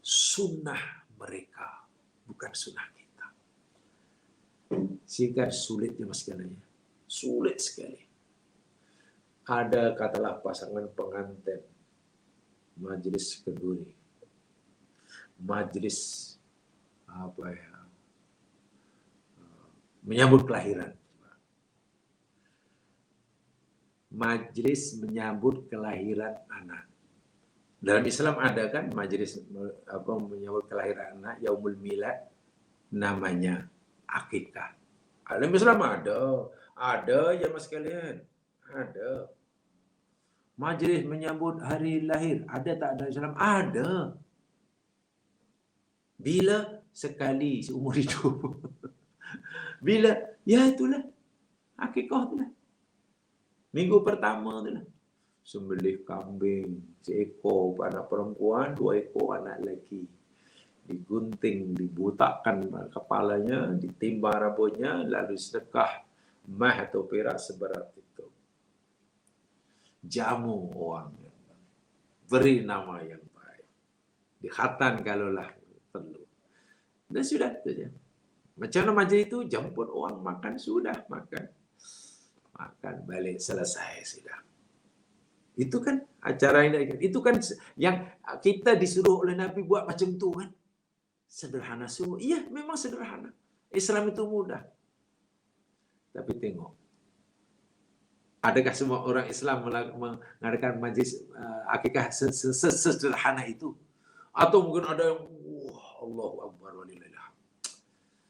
sunnah mereka, bukan sunnah kita. Sehingga sulit ya mas sekalian. Sulit sekali. Ada katalah pasangan pengantin, majelis kenduri, majelis menyambut kelahiran. Majelis menyambut kelahiran anak. Dalam Islam ada kan majelis menyambut kelahiran anak, yaumul milad, namanya akikah. Dalam Islam ada ya mas sekalian, ada. Majelis menyambut hari lahir, ada tak dalam Islam? Ada. Bila? Sekali seumur hidup. Bila? Ya itulah. Akikah itulah. Minggu pertama itulah. Sembelih kambing, seekor anak perempuan, 2 ekor anak lelaki. Digunting, dibutakkan kepalanya, ditimba rambutnya, lalu sedekah mah atau perak seberat itu. Jamu orang, beri nama yang baik. Dikhatan kalaulah perlu. Dan sudah itu saja. Macam mana majlis itu, jemput orang makan, sudah makan. Makan balik selesai sudah. Itu kan acara ini, itu kan yang kita disuruh oleh Nabi buat macam tu kan. Sederhana semua. Iya, memang sederhana. Islam itu mudah. Tapi tengok. Adakah semua orang Islam mengadakan majlis akikah sesederhana itu? Atau mungkin ada yang Allahu Akbar walillah.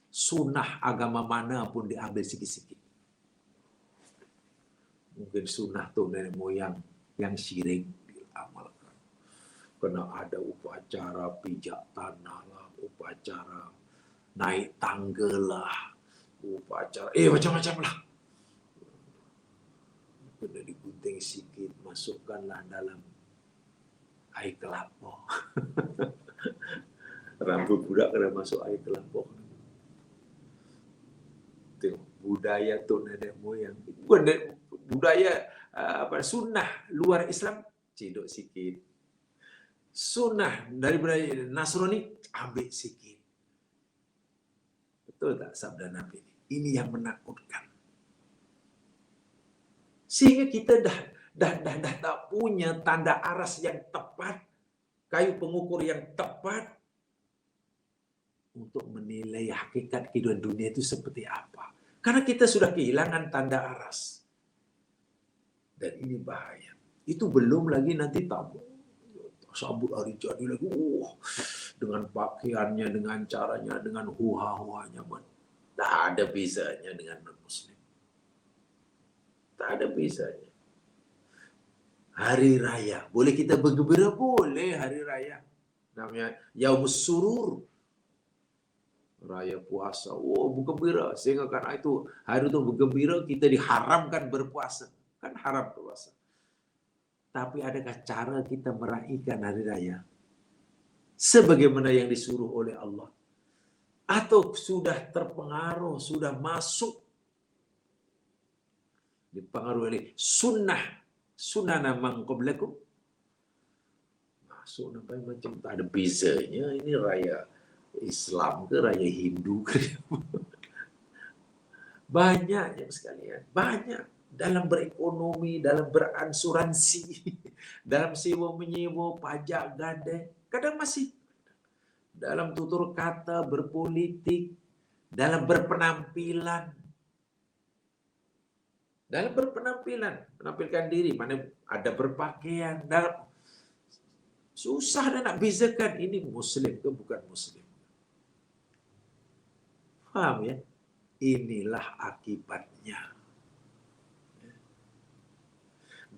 Sunnah agama mana pun diambil sikit-sikit. Mungkin sunnah tu nenek moyang yang syirik diamalkan. Kena ada upacara pijak tanah lah, upacara naik tangga lah, upacara macam-macam lah. Kena digunting sikit, masukkanlah dalam air kelapa. Rambut budak kena masuk air kelapa. Tengok budaya tu nenek moyang. Bukan budaya sunnah luar Islam, cedok sikit. Sunnah daripada Nasrani, ambil sikit. Betul tak sabda Nabi? Ini yang menakutkan. Sehingga kita dah tak punya tanda aras yang tepat, kayu pengukur yang tepat untuk menilai hakikat kehidupan dunia itu seperti apa. Karena kita sudah kehilangan tanda aras. Dan ini bahaya. Itu belum lagi nanti tamu. Sambut hari jadi lagi. Dengan pakaiannya, dengan caranya, dengan huha-huanya. Tak ada bezanya dengan non-muslim. Tak ada bezanya. Hari raya. Boleh kita bergembira? Boleh hari raya. Namanya Yaumus Surur. Raya puasa. Bergembira. Sehingga karena itu hari itu bergembira, kita diharamkan berpuasa. Kan haram puasa. Tapi adakah cara kita meraihkan hari raya? Sebagaimana yang disuruh oleh Allah. Atau sudah terpengaruh, sudah masuk. Dipengaruhi oleh sunnah man qablakum. Masuk nampak macam tak ada bezanya. Ini raya Islam ke raya Hindu ke. Banyak yang sekalian. Banyak. Dalam berekonomi, dalam beransuransi, dalam sewa menyewa, pajak gadai. Kadang masih dalam tutur kata, berpolitik, dalam berpenampilan. Dalam berpenampilan, menampilkan diri, mana ada berpakaian, dalam susah dah nak bezakan ini muslim ke bukan muslim. Faham ya? Inilah akibatnya.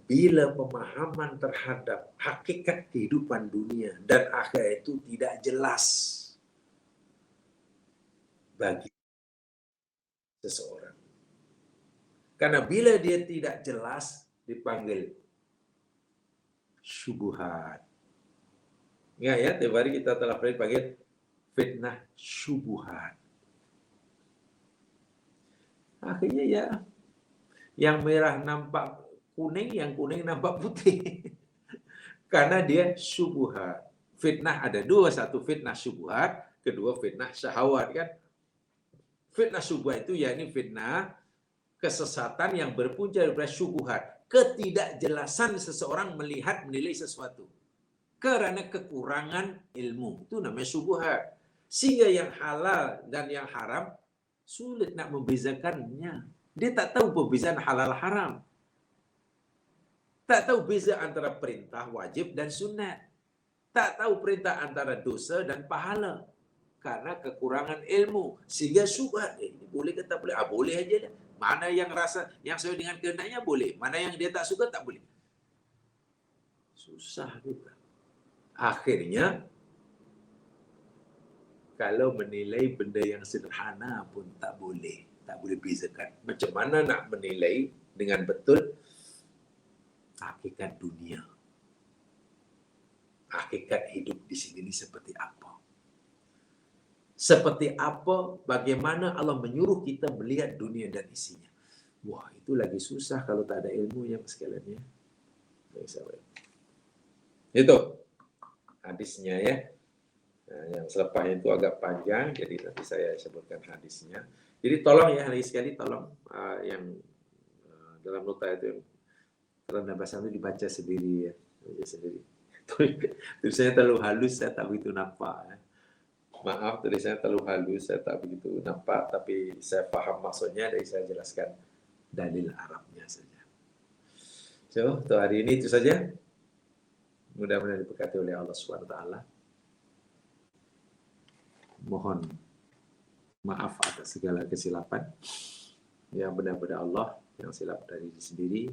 Bila pemahaman terhadap hakikat kehidupan dunia dan akhirat itu tidak jelas bagi seseorang. Karena bila dia tidak jelas, dipanggil syubhat. Ingat ya, tiap hari kita telah panggil fitnah syubhat. Akhirnya ya, yang merah nampak kuning, yang kuning nampak putih. Karena dia syubhat. Fitnah ada dua, satu fitnah syubhat, kedua fitnah syahwat kan. Fitnah syubhat itu yakni fitnah kesesatan yang berpunca dari syubhat, ketidakjelasan seseorang melihat menilai sesuatu karena kekurangan ilmu. Itu namanya syubhat. Sehingga yang halal dan yang haram sulit nak membezakannya. Dia tak tahu perbezaan halal haram. Tak tahu beza antara perintah wajib dan sunat. Tak tahu perintah antara dosa dan pahala. Karena kekurangan ilmu. Sehingga syubhat. Ini boleh ke tak boleh? Boleh aja dah. Mana yang rasa, yang sesuai dengan kehendaknya boleh. Mana yang dia tak suka tak boleh. Susah juga. Akhirnya, kalau menilai benda yang sederhana pun tak boleh. Tak boleh bezakan. Macam mana nak menilai dengan betul hakikat dunia. Hakikat hidup di sini seperti apa. Seperti apa, bagaimana Allah menyuruh kita melihat dunia dan isinya. Wah, itu lagi susah kalau tak ada ilmu ya sekalian ya. Itu hadisnya ya. Nah, yang selepasnya itu agak panjang, jadi nanti saya sebutkan hadisnya. Jadi tolong ya, lagi sekali tolong yang dalam nota itu yang dalam bahasa itu dibaca sendiri ya. Baca sendiri. Tulisannya terlalu halus, saya tak begitu nampak ya. Maaf, tulisannya terlalu halus, saya tak begitu nampak, tapi saya paham maksudnya, dan saya jelaskan dalil Arabnya saja. So, untuk hari ini itu saja. Mudah-mudahan diberkati oleh Allah SWT. Mohon maaf atas segala kesilapan. Yang benar-benar Allah, yang silap dari diri sendiri.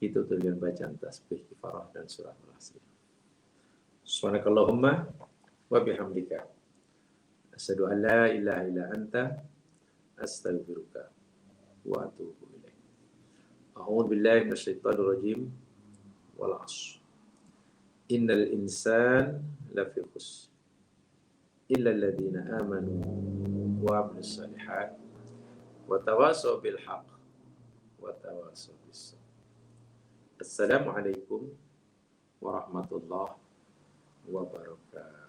Itu dengan bacaan tasbih, kifarah, dan surah Al-Asr. Subhanakallahumma wa bihamdika. Asyhadu an la ilaha illa anta astaghfiruka wa atubu ilaik. A'udzu billahi minasyaitonir rajim. Wal 'ashr. Innal insana lafi khusr. Illa alladziina aamanu wa 'amilus shalihaat wa tawassaw bil haqq wa tawassaw bis sabr. Assalamualaikum warahmatullahi wabarakatuh.